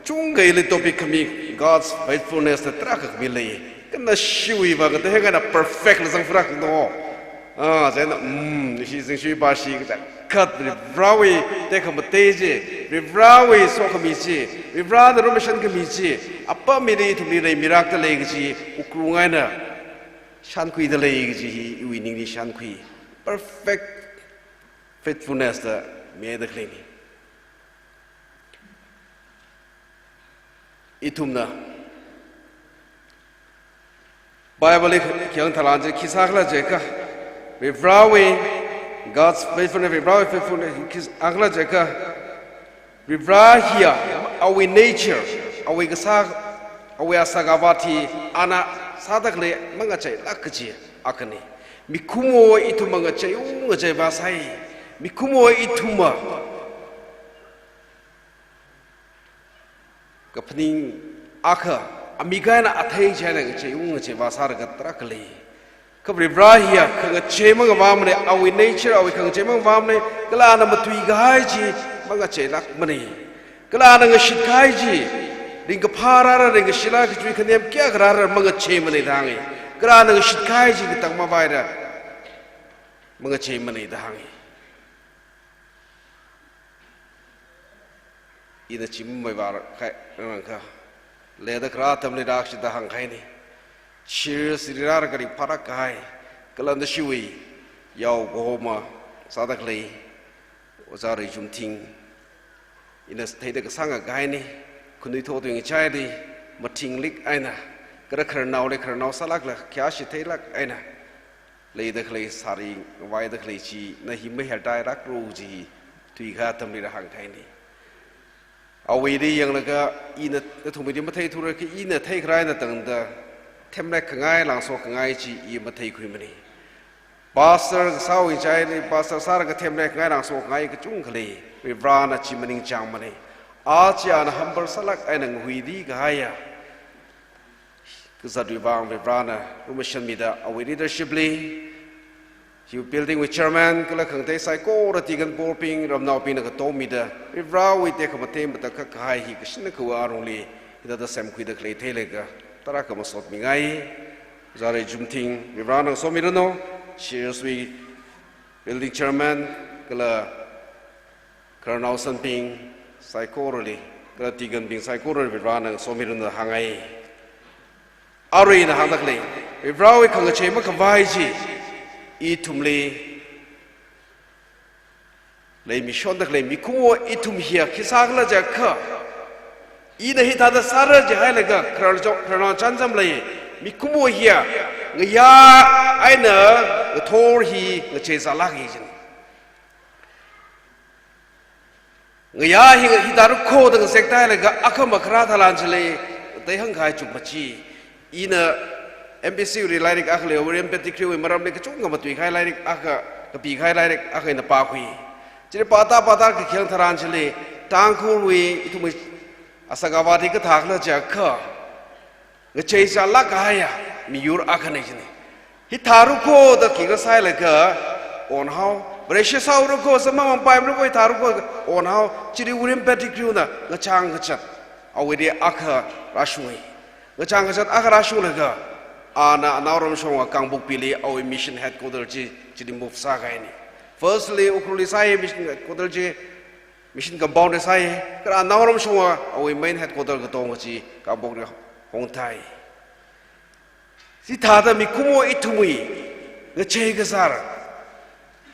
จุงไงเลยโตปิกมี God's faithfulness แต่ตรักมีเลยก็น่าชิวยว่าก็แต่ให้กัน perfect เลยสังฟรักโนใช่นะนี่สิสิ่งช่วยบาชีก็จะคัดริบราวีแต่ขมเตจีริบราวีโซขมิจีริบราดรมชันขมิจีอัปปะมีดีทุกนี่มิรักตะเลยกจีอุกรุงไงนะชันคุยตะเลยกจีวินิงดิชันคุย perfect faithfulness แต่เมียตะเคลนี่อีทุมนะBible เขียนทลานจะคิดสักละเจ้าก็Vivrawe, God's faithfulness, Vivrawe faithfulness, Angla Jaka, Vivrahia, our nature, our Gasak, our Sagavati, Anna Sadakle, Mangache, Lakaji, Akane, Mikumo itu Mangache, Ungaje Vasai, Mikumo ituma, Kapaning Aka, Amigana Atay Janagache, Ungaje Vasaraga Trakali. Kabribra kang chemang wamne our nature our kang chemang wamne kala na matui gaiji manga chelak mani kala na ngashikaiji ring phara ring shila ki khanem kya gra manga chemani dangi kala na ngashikaiji ki tangma baira manga chemani dangi ida chim mai war khai ka leda kra tamni dakshi da hang khai ni Cheers, Riragari Parakai, Kalandashui, Yao Goma, Sadakli, Ozari Jumting, in a state of Sanga Gaini, Kunito doing Chadi, Mating Lik Aina, Grakar now, Licker now Salakla, Kashi Tailak Aina, lay the clay Sari, why the clay chi, Nahi may have direct roji, to Igatam Lida Hankaini. Away the young Laga, in a Tomidimate to Raki, in a take right at the Temnek Kangai, Langso Kangai, Yimate Quimini. Pastor, Sawi Jai, Pastor Saraka Temnek, Langso Kangai, Junkali, Vivrana Chimaning Jamani, Archia and Humber Salak and Huidi Gaya. Kazadrivan Vivrana, Rumishan Mida, our leadershiply. You building with chairman, Kalakante Saiko, the Tigan Borping, Ramnau Pina Tomida, Vivra, we take a team, but the Kakai, Hikashinaku are only the same with the clay telega. Taraka Masot Mingai, Zare Jumting, Vivrana Somirano, cheers we building chairman, Kala Colonel Sanping, Psychorally, Kalatigan being Psychorally, Vivrana Somirano Hangai. Ari in the Handakli, Vivrawi Kangachema Kavaiji, Itumli, Lay Mishondakle, Mikuo Itum here, Kisagla Jaka. Ida hita da sara jahailaga Colonel Chanzam lay Mikumo here Ngaya Aina the Tor he the chase a luggage. Ngaya Hidaruko the Sectailaga Akamakrata Lanjale, they hung high to Machi. In a embassy relating Akle over empathy with Maramik Chunga, but we highlighting Aka, the big highlighting Aka in the Pakui. Chiripata Pataka Kiltaranjale, Tanku way to which Asagavati Katakla Jaka, the chase a lakaya, Miur Akanajini. Hitaruko, the Kigasailaga, on how Precious Auruko, some Mamma Pime Taruko, on how Chiriurim Peticuna, the Changachat, or the Aka Rashui. The Changachat Akarashulaga, Anna Nauram Shonga Kambuk Pili, our mission headquarters, Chidimov Sagaini. Firstly, Ukulisai mission headquarters. Mission Gabon is high, Nauram Shua, our main headquarters of Tongachi, Gabon Hong Tai. Sitata Mikumo Itumi, the Chegasar.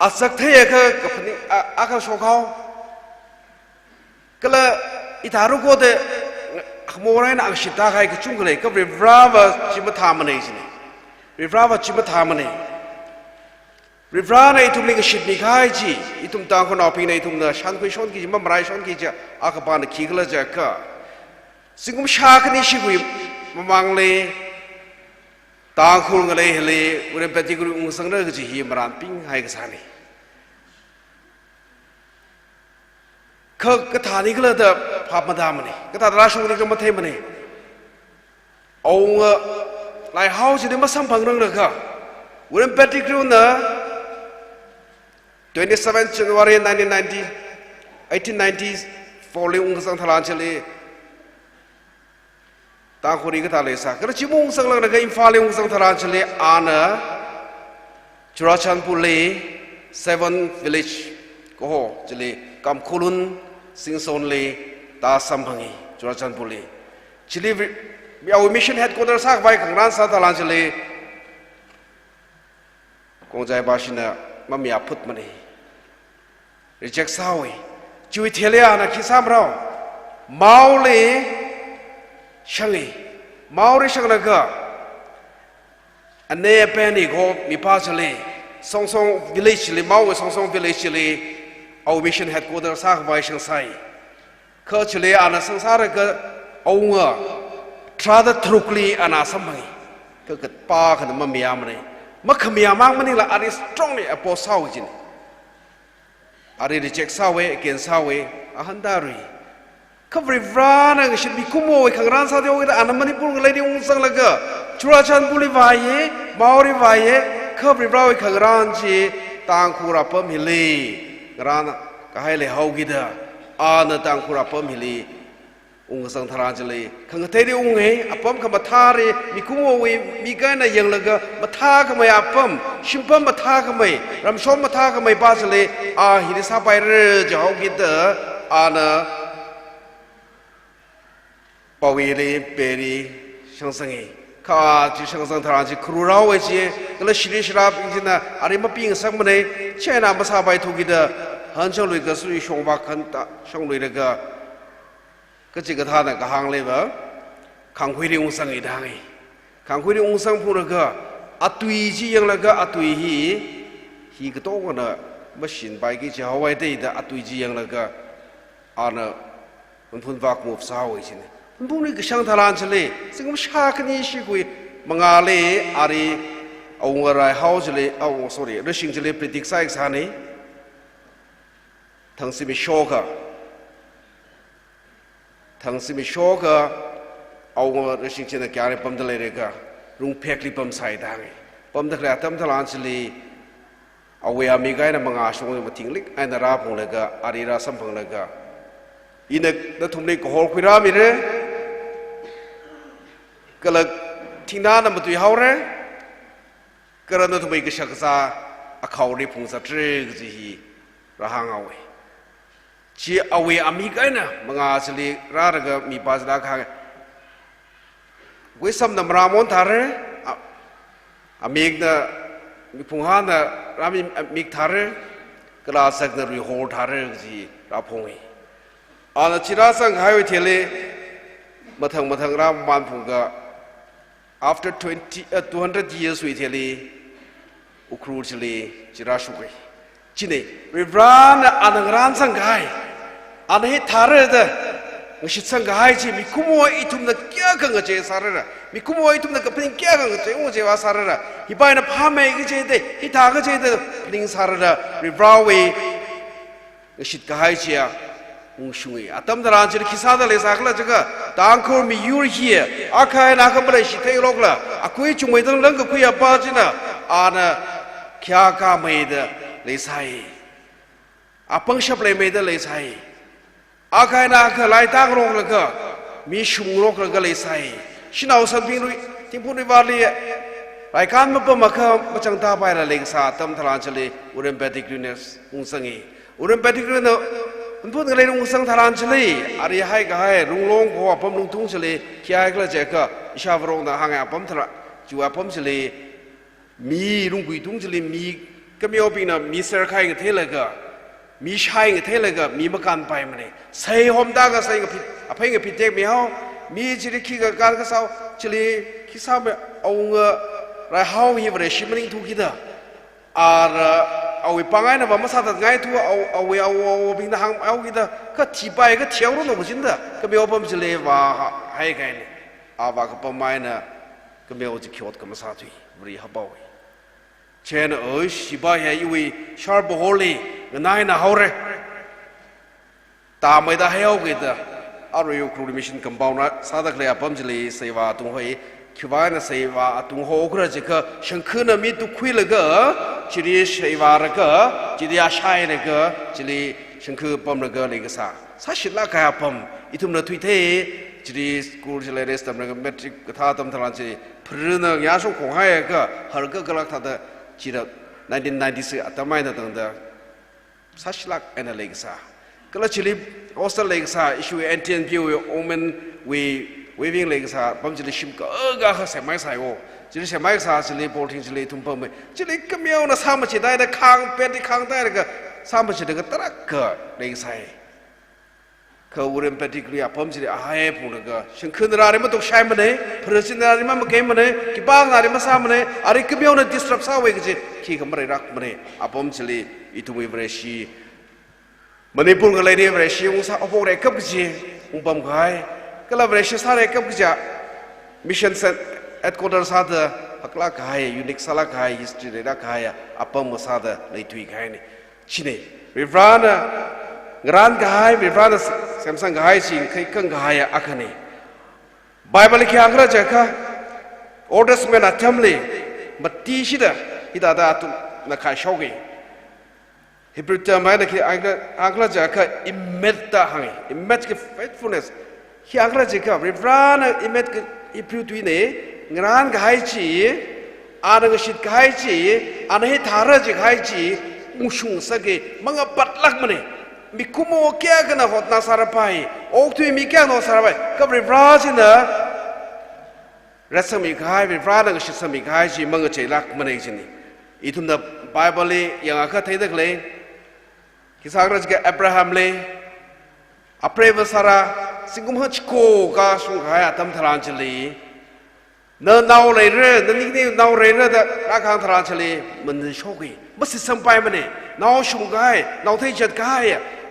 Asakteaka, Akashokao, Kala Itaruko de Moran Ashitaka Chungale, Rivrava Chimatamanation. Rivrava Chimatamane. Rivrana to make a ship Mikaiji, Itum Tanko Opina, Itum the Shankwishon Gijim, Marashon Gija, Akapan, Kigla Jaka. Singum Shakani Shiwi, Mamangli, Tanko Lehele, with a particular Musangji, Maramping, Haigasani. Kirk Katanikla the Papadamani, Katarashu Matemani. ông lại hao chỉ đến mất sang bằng được cả William Pettigrew na 27 January 1890 following ung sang thalan chale ta khori ka thale sa kar chi mung sang lang na ga imphal ung sang thalan chale ana Churachandpur le 7 village ko ho chale kam khulun singson le ta sambhangi Churachandpur le chili our mission headquarters sak vai khangran sa thalan chale kongjai basina mamia phut mani reject sawi chui thelia na khisam rao maule shangi maure shangna ga ane pani go mi pa chale song village le mawe song village le our mission headquarters sak vai shang sai kha chale ana sangsara ga aunga trada trukli ana sambangi ka kat pa khan mamia mane makhmia mang mani la ari strongly oppose saw jin ari reject sawe against sawe ahandari khavri vrana should be kumo khangran sa de oida anamani pur ngai ni ung sang laga Churachandpur vai maori vai khavri vrana khangran ji tang khura pam hili ran ka hai le haugida ana tang khura pam hili ung sang tharan jale khang te ri ung he apam kha mathare mi kumo we mi ga na yang laga matha ka mai apam shimpam matha ka mai ram shom matha ka mai ba jale a hi sa pai re jaw gi da ana pawi le peri sang sang e kha ji sang sang tharan ji khru raw we ji kala shri shrap ji na ari ma ping sang mane chena ma sa bai thu gi da han chang lui ga su shong ba khan ta shong lui le ga cái gì cái thà là cái hàng này vợ, khang khuy đi ung sang cái thang này, khang khuy đi ung sang phụ được cái, tùy chỉ yang là cái, tùy hi cái tổ cái nè, mà xin bài cái cháu vậy đây là tùy chỉ yang là cái, nè, mình phun vạc một sao vậy chứ này, mình phun đi cái sang Thái Lan chứ lệ, xin cũng xa cái này xí quỳ, mà ngà lệ, đi, ông ở lại house chứ lệ, sorry, nó xin chứ lệ, predict sai cái này, thằng xin bị shock à. thằng sĩ mi show ka ông sinh trên cái này bấm đலை rồi ka rung phek li bấm sai đang bấm đắc là tâm thalan chili awe ami gai na manga shong ma thing lik ai na ra phung le ka ari ra sam phang le ka inak na thum le ko hol khira mi re kala thingna na ma tu haw re kara na thum ke shak sa a khaw ri phung sa tre ji hi ra hang awe chỉ awe ami cái na manga sili ra ra mi pas da kha we sam na ramon thare amig na mi phungha na rami mig thare kala sak na ri hol thare ji ra phungi ana chira sang hai thele mathang ram man phunga after 200 years we thele ukru chili chira shukai chine rivran anangran sang gai anh hết thà rồi đó, người sinh sang cái gì, mình cũng mua ít thùng là kia cái người chơi sao rồi, mình cũng mua ít thùng là cái bên kia cái người chơi mua chơi vào sao rồi, hiện bây giờ phá mấy cái chơi đấy, hết thà cái chơi đấy, bên sao rồi, vì bao về, người sinh cái gì à, ung shui, à tâm ra chơi khi sao đó lấy sao là chứ cái, đang coi mình yêu here, à cái nào không phải sinh thấy lộc là, à quay chung mấy thằng lăng cái quay apa chứ na, à na, kia cái mấy đó lấy sai, à băng sập lấy mấy đó lấy sai. Akai na ka lai tang rong la ka mi shung rok la ka le sai shinau san ping ri tim pun ri wa li lai kan ma pa ma kha ma chang ta pai la leng sa tam thalan chale William Pettigrew ung sangi William Pettigrew no pun ka le ung sang thalan chale ari hai ka hai rung long ko pam lung tung chale khia ka je ka isha vrong na hang a pam thra chu a pam chale mi rung gui tung chale mi ka mi oping na mi ser khai ka the la ka mi shai cái thế là cái mi makan pai mà này say hôm đó cái say cái phi à phải cái phi tết mi hao mi chỉ đi khi cái cái sao chỉ đi khi sao mà ông lại hao hi về ship mình thu kia đó à ông bằng ai nó mà sao thật ngay thu ông bình thường ông kia đó cái thi bài cái theo nó không chính đó cái mi ông chỉ lấy và hay cái này à và cái bằng mai nè cái mi ông chỉ kêu cái mà sao thôi vì hấp bao chen ở Shiba hay yêu sharp holy người này na hậu rồi ta mới đã heo cái đó อารุยครูมิชันกัมบาวนะสาดักเลยปั๊มจิลีเสวาตุงหอยคิวานะเสวาตุงโฮกระจิกฉันคืนมีตุคุยเลยก็จิลีเสวาเลยก็จิลีอาชัยเลยก็จิลีฉันคือปั๊มเลยก็เลยก็ซาชิลากายปั๊มอิทุมนะทุยเทจิลีสกูลจิลีเรสตัมเลยก็เมตริกท่าตัมทารานจิลีพรืนยาสุขของให้ก็ฮาร์ก็กลักท่าเดจิลี1996อัตมาเนี่ยตั้งแต่สัชลักเอ็นเลกซ่าก็แล้วจิลีออสเตรเลียซ่าอิชูเอ็นทีเอ็นพีโอเมนวีวิ่งเลกซ่าปั๊มจิลีชิมก็ก็เขาเสมัยสายโอจิลีเสมัยซ่าจิลีโพลทิงจิลีทุ่มปั๊มจิลีก็มีเอาหน้าสามจิได้แต่ค้างเป็ดที่ค้างได้ก็สามจิได้ก็ตรักก็เลกซ่าเขาอุเรนเป็ดที่กลียปั๊มจิลีอาให้พูดก็ฉันคืนนาริมาตกใช้มันเลยเพรสินนาริมาเกมมันเลยกี่บ้างนาริมาสามมันเลยอะไรก็มีเอาหน้า disrupt สาวเองจิขี้ขมรรักมันเลยอาปั๊มจิลีอิทุมิเวรชีมันนี่พูดกันเลยเนี่ยเวรชีองศาอภรกับจิปั๊มใครก็แล้วเวรชีสาระกับจิมิชชั่นเซนเอ็ดคอร์เตอร์สาดฮักลักใครยูนิคสลักใครฮิสตรีรักใครอาปั๊มมาสาดเลยทุยใครนี่ชินี่วิฟรานะงานกายวิฟรานะเซมซังกายสิงใครกังกายอาคันนี่ไบเบิลเขียนอะไรจ๊ะค่ะโอเดสเมนอัตยัมเลยบัดที่ชิดะฮิดาดาตุนักขายชาวกีฮิบรูจามันคืออังกฤษจ๊ะค่ะอิมเมตตาหังอิมเมตคือ faithfulness ที่อังกฤษจ๊ะค่ะวิฟรานะอิมเมตคือฮิบรูตุยเนี่ยงานกายจีอานังชิดกายจีอานังให้ทาระจีกายจีมุชุงสักกี่มังกรปัดลักมันเนี่ยมีคุโมเกี่ยกันนะหดนาสารไปโอ้ทุยมีเกี่ยนาสารไปกับริฟราจินะรัศมีกายริฟรานังชิดสมีกายจีมังกรเจลักมันเองจีนี่อีทุนเดไบเบิลเลยยังอาคาเทเดกเลยคิดสักราชกับอับราฮัมเลยอับเรวสาระสิ่งกุมหัดโกกาสุขายตัมทรานเจลีเนินนาวเลยเรื่องนั่นนี่นาวเลยเรื่องแต่ราคาทรานเจลีมันโชคดีมันสิสัมไปมันเนี่ยนาวสุขายนาวที่จัดกาย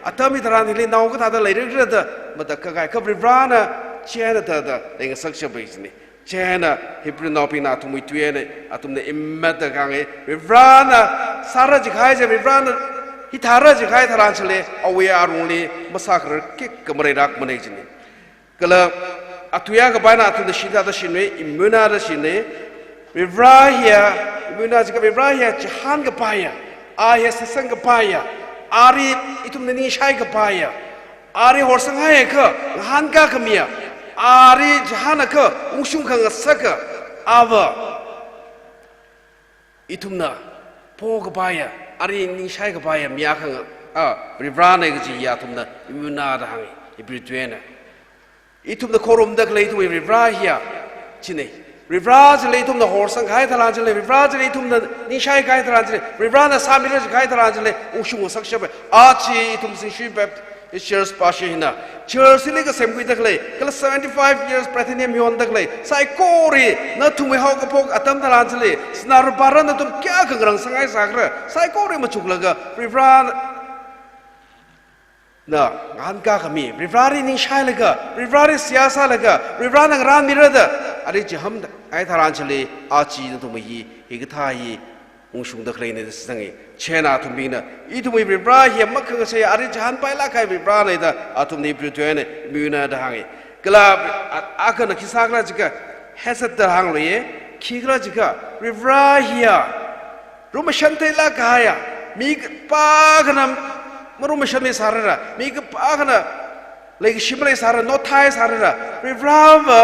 อัตมิตรานที่เลยนาวก็ท่าเลยเรื่องแต่มันแต่กายกับริฟรานะเชื่อแต่แต่เองสักเชื่อไปสิเนี่ยเช่นฮิบรูนอพินาทุมิตุเอเนอาตุมเนอิมเมตกังเอริฟรานะสารจิกายจะริฟรานะฮิทาระจิกายทารานเชลเอาไว้อารุงลีมาสักรกิกกมริรักมันเองจินก็เลยอัตุยากบายนาตุนชิดาตชินเนอิมมุนาตชินเนริฟราเฮียอิมมุนาจิกริฟราเฮียจฮันกบายอาเฮสสังกบายอารีอิตุมเนนิชัยกบายอารีฮอร์สังไฮเกฮันกาขมีอารีจฮันก็อุ้งชุงขังสักอาวอิทุมนะพ่อกบายอารีนิชัยกบายมีอาขังริฟราเนกจียาทุมนะอิมุนาดหังอิบริตเวนะอิทุมนะโครมดักเลยทุยริฟราเฮียชินีริฟราจะเลยทุมนะฮอร์สังไกทารานจะเลยริฟราจะเลยทุมนะนิชัยไกทารานจะเลยริฟรานะสามีจะไกทารานจะเลยอุ้งชุงสักเชบอาชีอิทุมสิชีแบบCheers Pashina. Cheers ini ke semui tak leh. Kalau 75 years Platinum Yon tak leh. Saya kori, na tu mehau kapok atam talan cile. Senar baran na tu kya kengerang sangai sakra. Saya kori macuk laga. Rifran, na angka kami. Rifrani ni syai laga. Rifrani siasa laga. Rifran ang ran mirada. Ada jaham ay talan cile. Aci na tu mehi, higatahi. Ungsung dak leh ni sesangi. China tu bina. Itu mui rifra hiya makka saya ada jahan paila kai rifra ni dah. Atum ni bertuan muna dah hangi. Kalau akan kisahlah jika hasad dah hang loye. Kira jika rifra hiya rumah shantai lah kaya. Mig pagana rumah shantai sarara. Mig pagana lagi shimlai sarara. No thai sarara. Rifra ba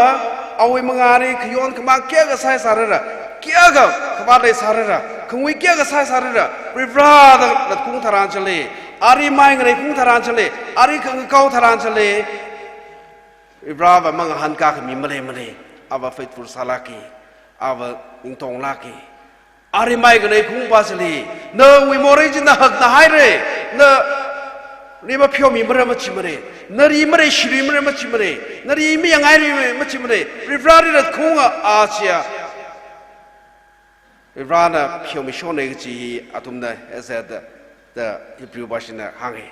awi mengari kion kemak kia ke saya sarara. Kia ke kepada sarara. Kungwi kia ke saya sarara. Rifra dah kung taran cile. Ari main ngai kung taran cile. Ari kau taran cile. Rifra ba mengahan kaki mimale. Aba faithful salaki. Aba ingtong laki. Ari main ngai kung pasali. Na wimore jina hak na haire. Na Rima pio mimare macimare. Na rimare shirimare macimare. Na rimi yang aire macimare. Rifra dah kunga Asia. Rana pio missionegi atumna ezad the Hebrew bashina hangi.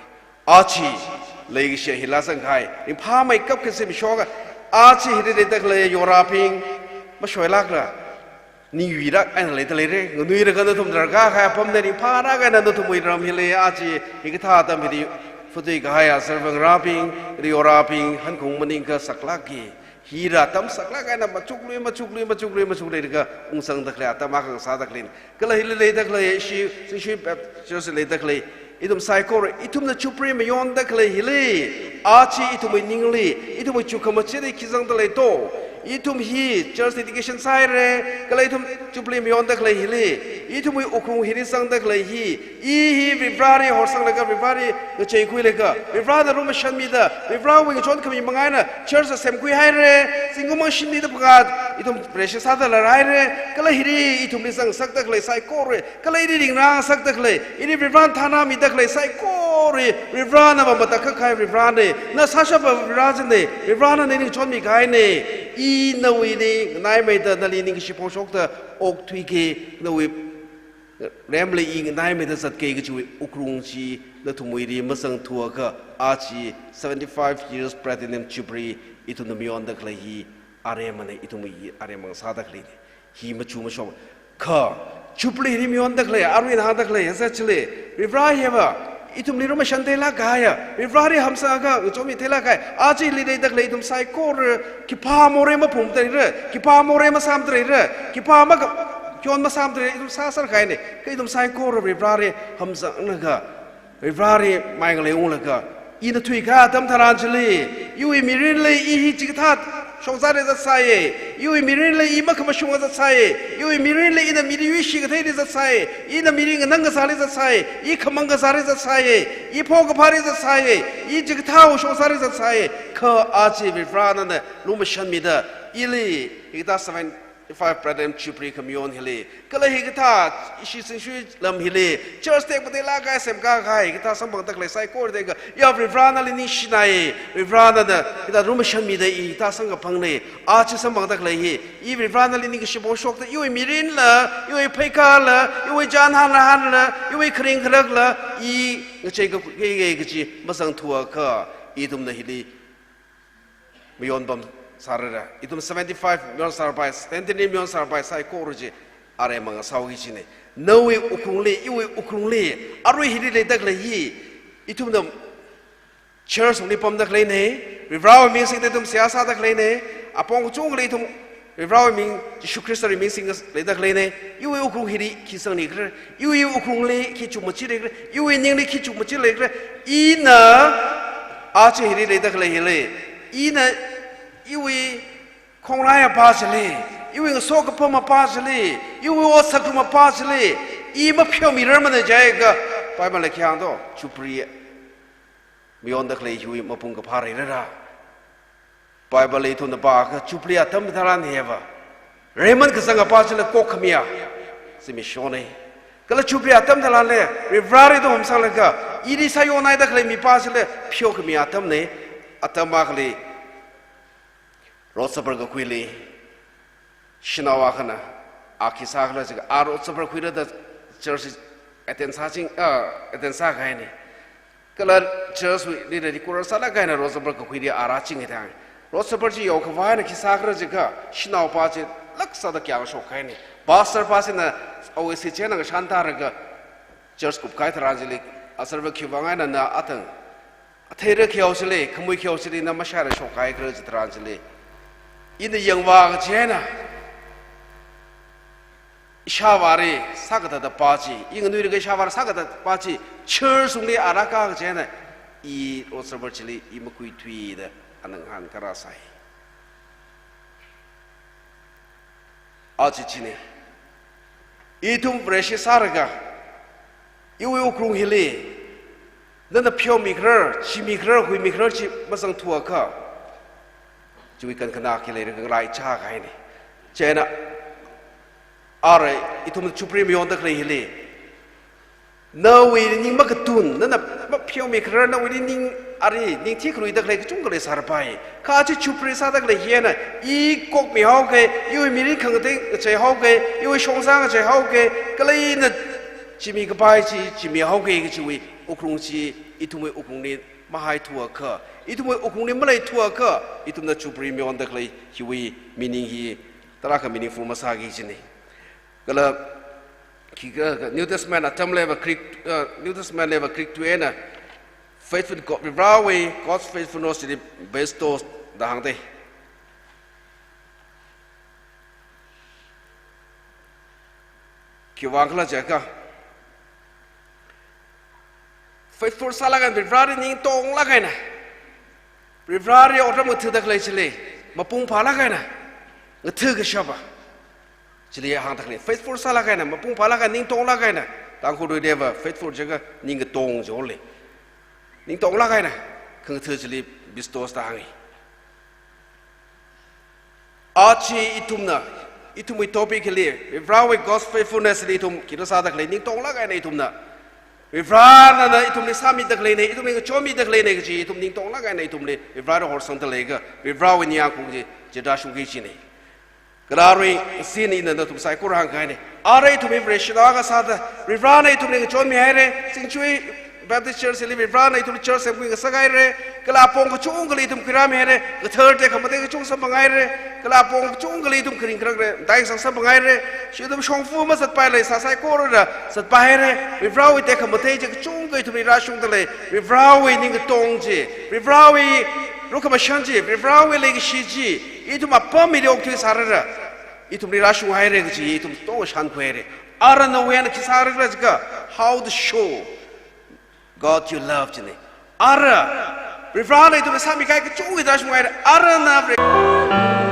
Achi legi she hilasang kai. In pa mai kap ke se mishoga. Achi hide tak le yoraping mashoilakra. Ni wirak an le tele ngui ra kan tum darga kha pam ne ni pa ra kan tum wi ram hile achi higata tam hidi futui gaya servang raping rio raping han kong maning ka saklaki hira tam saklaka na machukli ka ungsang dakle atama kang sa daklin kala hilele dakle shi just le dakle itum saikor itum na chupre me yon dakle hile achi itum ningli itum chukamachede kizang dale to itum hi church education sai re kala itum chupli me yon dakle hile itum ukung hiri sang dakle hi vibrari horsang laga vibrari chei kui lega vibrada rum shanmi da vibra wing chon kami mangai na church sem kui hai re singumang shindi da pagat itum precious ada la hai re kala hiri itum ni sang sak dakle sai kor kala iri ring rang sak dakle iri vibran thana mi dakle sai kor vibran ba mata ka khai vibran ne na sasha ba vibran ne vibran ne ning chon mi khai ne I na wi ni nai mai da na li ning shi po shok da ok thui ke na wi remle I nai mai da sat ke ge chui ukrung chi na thumui ri masang thua ka a chi 75 years platinum jubilee itu na mion da klai hi are mane itu mi are mang sa da klai hi ma chu ma shom ka jubilee ri mion da klai arwin ha da klai sa chile vibra heba itum ni roma shantela gaya vivrari hamsa ga chomi thela kai aji li dei dak le itum sai kor ki pa more ma phum tai re ki pa more ma sam tai re ki pa ma kyon ma sam tai itum sa sar kai ne ke itum sai kor vivrari hamsa na ga vivrari mai ga le ung la ga I na thui ga tam tharan chli yu I mirin le I hi chi that shongzare za sai yu I mirin le I ma khama shunga za sai yu I mirin le ina miri wi shi ga thai za sai ina miri nga nang sa le za sai I khamang ga sare za sai I pho ga phari za sai I jig thau shongzare za sai kha achi vifrana na luma shan mi da ili ita 75 pradem chupri kamyon hile kala higata ishi sinshu lam hile church tek bade la ga sem ga ga higata sambang tak le sai kor de ga ya vivrana li ni shinai vivrana da ita rum shan mi de ita sang ga phang le a chi sambang tak le hi I vivrana li ni ga shibo shok da yoi mirin la yoi pheka la yoi jan han la yoi khring khrak la I ngche ga ge ge chi masang thua ka I tum na hili miyon bam sarara itum 75 million sarbai 20 million sarbai sai koruji are manga saugi chine nawi ukrungli iwi ukrungli arui hiri le dak le hi itum dam church ni pom dak le ne vivrao ming sing tum siasa dak le ne apong chung le tum vivrao ming Jesu Christ ri ming sing le dak le ne iwi ukrung hiri ki sang ni kre iwi ukrung le ki chum chi le kre iwi ning le ki chum chi le kre ina a che hiri le dak le hele ina iwi kongraya pasle iwi soka poma pasle iwi osakuma pasle I ma phyo mi ramana jayega pai ma le khyang do chupri mion da khlei hui ma pung ka phare ra pai ba le thun da ba ka chupri atam tharan heva reman ka sanga pasle ko khmia simi shone kala chupri atam tharan le rivrari do hum sang ka iri sayonai da khlei mi pasle phyo khmia atam ne atama khlei Rotsabar ga kuili shinawa khana aki sakhla jiga ar rotsabar kuila da church atensa ching atensa khai ne kala church ni de kura sala khai na rotsabar ga kuili ara ching ita rotsabar ji yo khwa na ki sakhla jiga shinawa pa ji laksa da kya sho khai ne pastor pa na awe se chena ga shanta ra ga church kup khai thara jili asarba khiwanga na atang athere khiawsile khmui khiawsile na mashara sho khai kra jitra jili ina yangwa jena shawari sagata da pachi inga nui ga shawari sagata pachi chur sungli araka jena I osabar chili I makui tui da anang han karasai achi chine itum fresh sarga iwi ukrung hili nana pyo mikrar chi mikrar hui mikrar chi masang tua ka chui kan kana ki le ga rai cha ga ni chena are itum chupri mi on da kle hile na wi ni ma ka tun na ma phyo mi khra na wi ni are ni thi khrui da kle chung kle sar pai ka chi chupri sa da kle he na I kok mi hau ke yu mi ri khang te che hau ke yu shong sang che hau ke kle na chi mi ka pai chi mi hau ke chi wi ukrung chi itum ukrung ni ma hai thua kha itum ukrung ni ma lai thua kha itum na chupri mi on da kle hi wi meaning hi tara ka meaning fu ma sa gi chi ni kala ki ga New Testament atam level creek New Testament level creek to ena faithful God Vivrawe God's faithfulness to the bestows the hangte kiwangla jaka faithful salagan Vivrawe ning tong la kaina Vivrawe otam uthu dak lai chile mapung phala kaina uthu ke shaba chile hang tak le faithful salagaina mapung phala ka ning tong la kaina tang khu deva faithful jaga ning tong jole ning tong la kaina khang thu chile bistos ta hangi achi itumui topic le Vivrawe God's faithfulness le itum kirasa dak le ning tong la kaina itumna Vivra na itum le sami dak le ne itum le chomi dak le ne ji itum ning tong la kaina itum le Vivra hor sang ta le ga Vivrawe nya ku je jeda shu gi chi ne Kararui sini na tum sai kurang kaine are to be vreshna ga sada Vivra to le chon mi haire singchui Baptist Church le Vivra to church sem ku sagai re kala pong ko chung gali tum kira mi haire the third day kamate ko chung sa bangai re kala pong chung gali tum kring krang re dai sang sa bangai re shi tum shong fu ma sat pai le sa sai ko ra sat pai re Vivra te kamate je chung gai tum ra shung le Vivra ning tong je Vivra Rukama Shanji, Vivrawe Lake Shiji, Itum a Pomid to Sarada, Itum Rashu Haire, Itum To Shanquere, Arana Wen Kisaraga, how to show God you loved me. Ara, Vivrawe to the Samika, Chu with Ashware, Arana.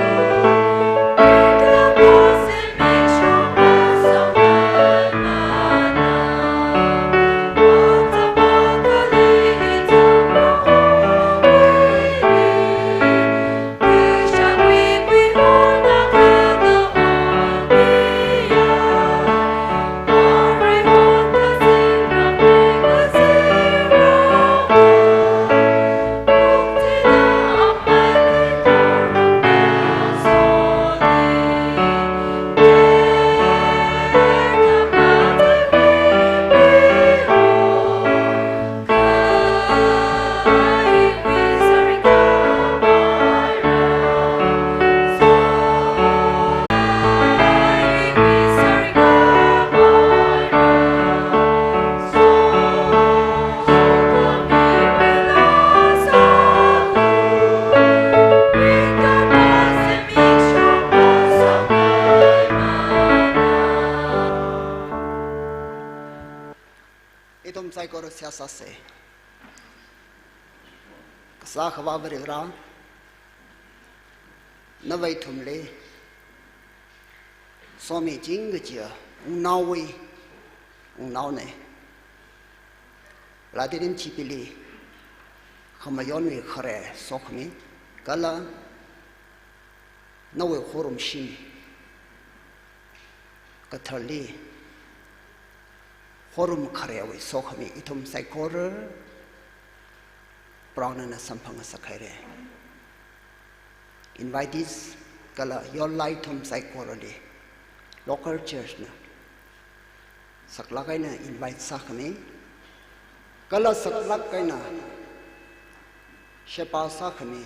Sase Sakhawa Ram Navai Tumle Somi Jingajia Unawi Unaune Ladinim Chipili Hamayonwi Kare Sokmi Gala Nawe Horum Shin Katali Horum Karewe Sokami Itum Saikora Brown and Sampanga Sakare. Invite this Gala your lightum Saikora local church na Saklakaina invite Sakami Gala Saklakaina Shepa Sakami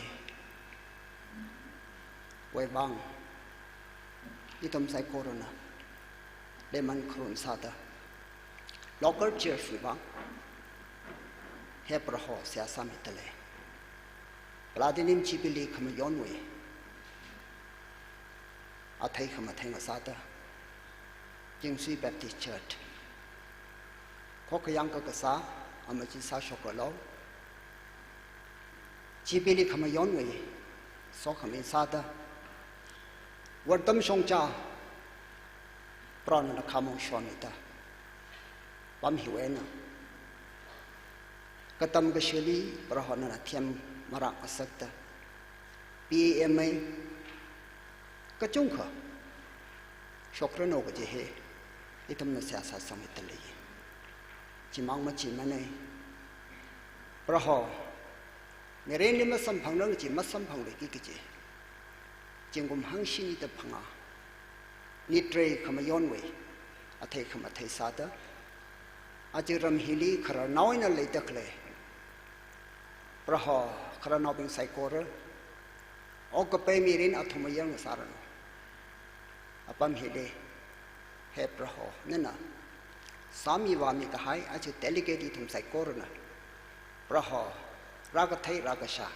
Webang Itum Saikorona Leman Krun Sata Local church vibang Hebraho sia samitale Ladinim Chibili Kamayonwe Atay Kamatanga Sata Jingsui Baptist Church Kokayanka Kasa Amajisa Shokolo Chibili Kamayonwe Sokami Sata Wardam Shongcha Prana Kamon Shonita Pam Hiwena Katam Gashili Brahana Tiam Marak Asakta PMA Kachunka Shokrano Gajehe Itam Nasiasa Samitali Chimang Machimane Braho Mereni Masam Pangang Masam Pang Kiki Jingum Hangshi the Panga Nitre Kamayonwe Ate Kamate Sata Ajiram Hili Kara Nawina Latakle Braha Kara Nobin Saikora Okape Mirin Atumayang Sarano Apam Hide He Braho Nina Sami Vami Kahai Aji delegated to Saikorana ประหอรากไทยรากชา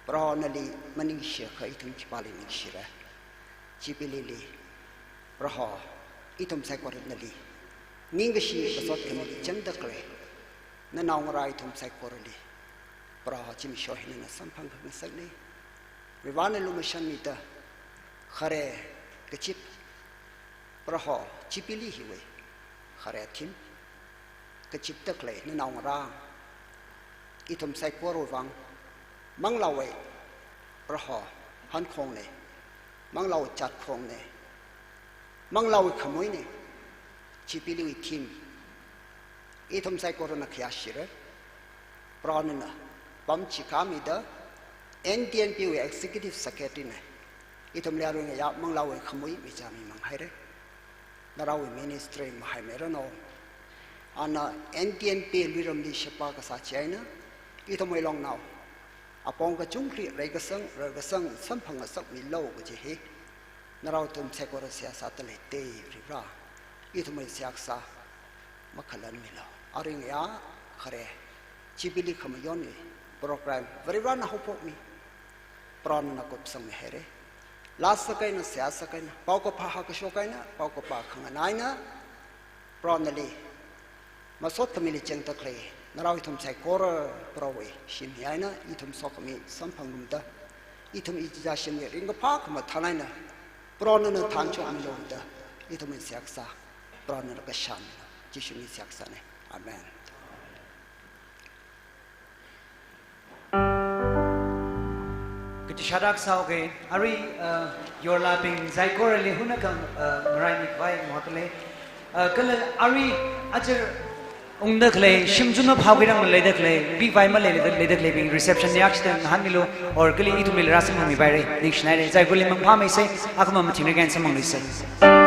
ประหอนาลีมันนิเชียเคยถึงจิบาลินิเชียจิบิลิลีประหออิทุมไซกอร์นาลีนิ่งกชีประสดกันลีจังตะเกรนั่นเอาอะไรทุมไซกอร์ลีประหอจิมชอหินสัมพันธ์กันสักนี้วิวานลุมชันมิตาขะเรกจิบประหอจิบิลิฮิเวขะเรทิมกจิบตะเกรนั่นเอาอะไรอิทุมไซกอร์วังมังลาเวประหอฮันคงเนี่ยมังลาจัดคงเนี่ยมังลาขโมยเนี่ยชิปิลิวิทีมอีทอมไซโครนักยาชิระปราณนะปั๊มชิคามิดา NTNP วิ Executive Secretary เนี่ยอีทอมเลียรุ่งยามังลาขโมยมิจามีมังไฮเร่นาราวิ Ministry มาให้เมรโนอันน่ะ NTNP ลิรมดิชปากษาเชียนะอีทอมไม่ลองนาอาปองกระจุงครีเรกสังสัมพังกสักมิโลกจะเฮนาเราตุมเซกวรเสียสัตเลเตริราอีทุมเสียกษามาขลันมิโลอาริงยาขเรชิบิลิขมยอนีโปรแกรมวริวานะฮุปมีปรานนักบสังเฮเรลาสกัยนะเสียสกัยนะปาวกพาหกโชกัยนะปาวกพาขังนายนะปรานลีมาสดทมิลิจังตะเคลนาเราอิทุมใส่กอร์ปราวชิมยายนะอิทุมสอกมีสัมพังมุมดาอิทุมอิจาชิมยริงกพากมาทนายนะปรานนทานชมิลงดาอิทุมเสียกษาปรานนกชามจิชุมิเสียกษาเนี่ยอาเมนกิจชาดักสาวเกอารียอร์ลาบิงไซโกเรลีหุนกังมรายมิไว้หมดเลยก็เลยอารีอาจจะองค์เด็กเลยชิมจุนนพาวิรังเลยเด็กเลยปีไฟมาเลยเด็กเลยบิงรีเซพชันยักษ์ตั้งหันมิโลอร์ก็เลยอีทุมิลราสิมมีไปเลยดิกชันนารีใจกุลิมังพาไม่ใช่อาคมามาทิ้งในการสมองลิเซ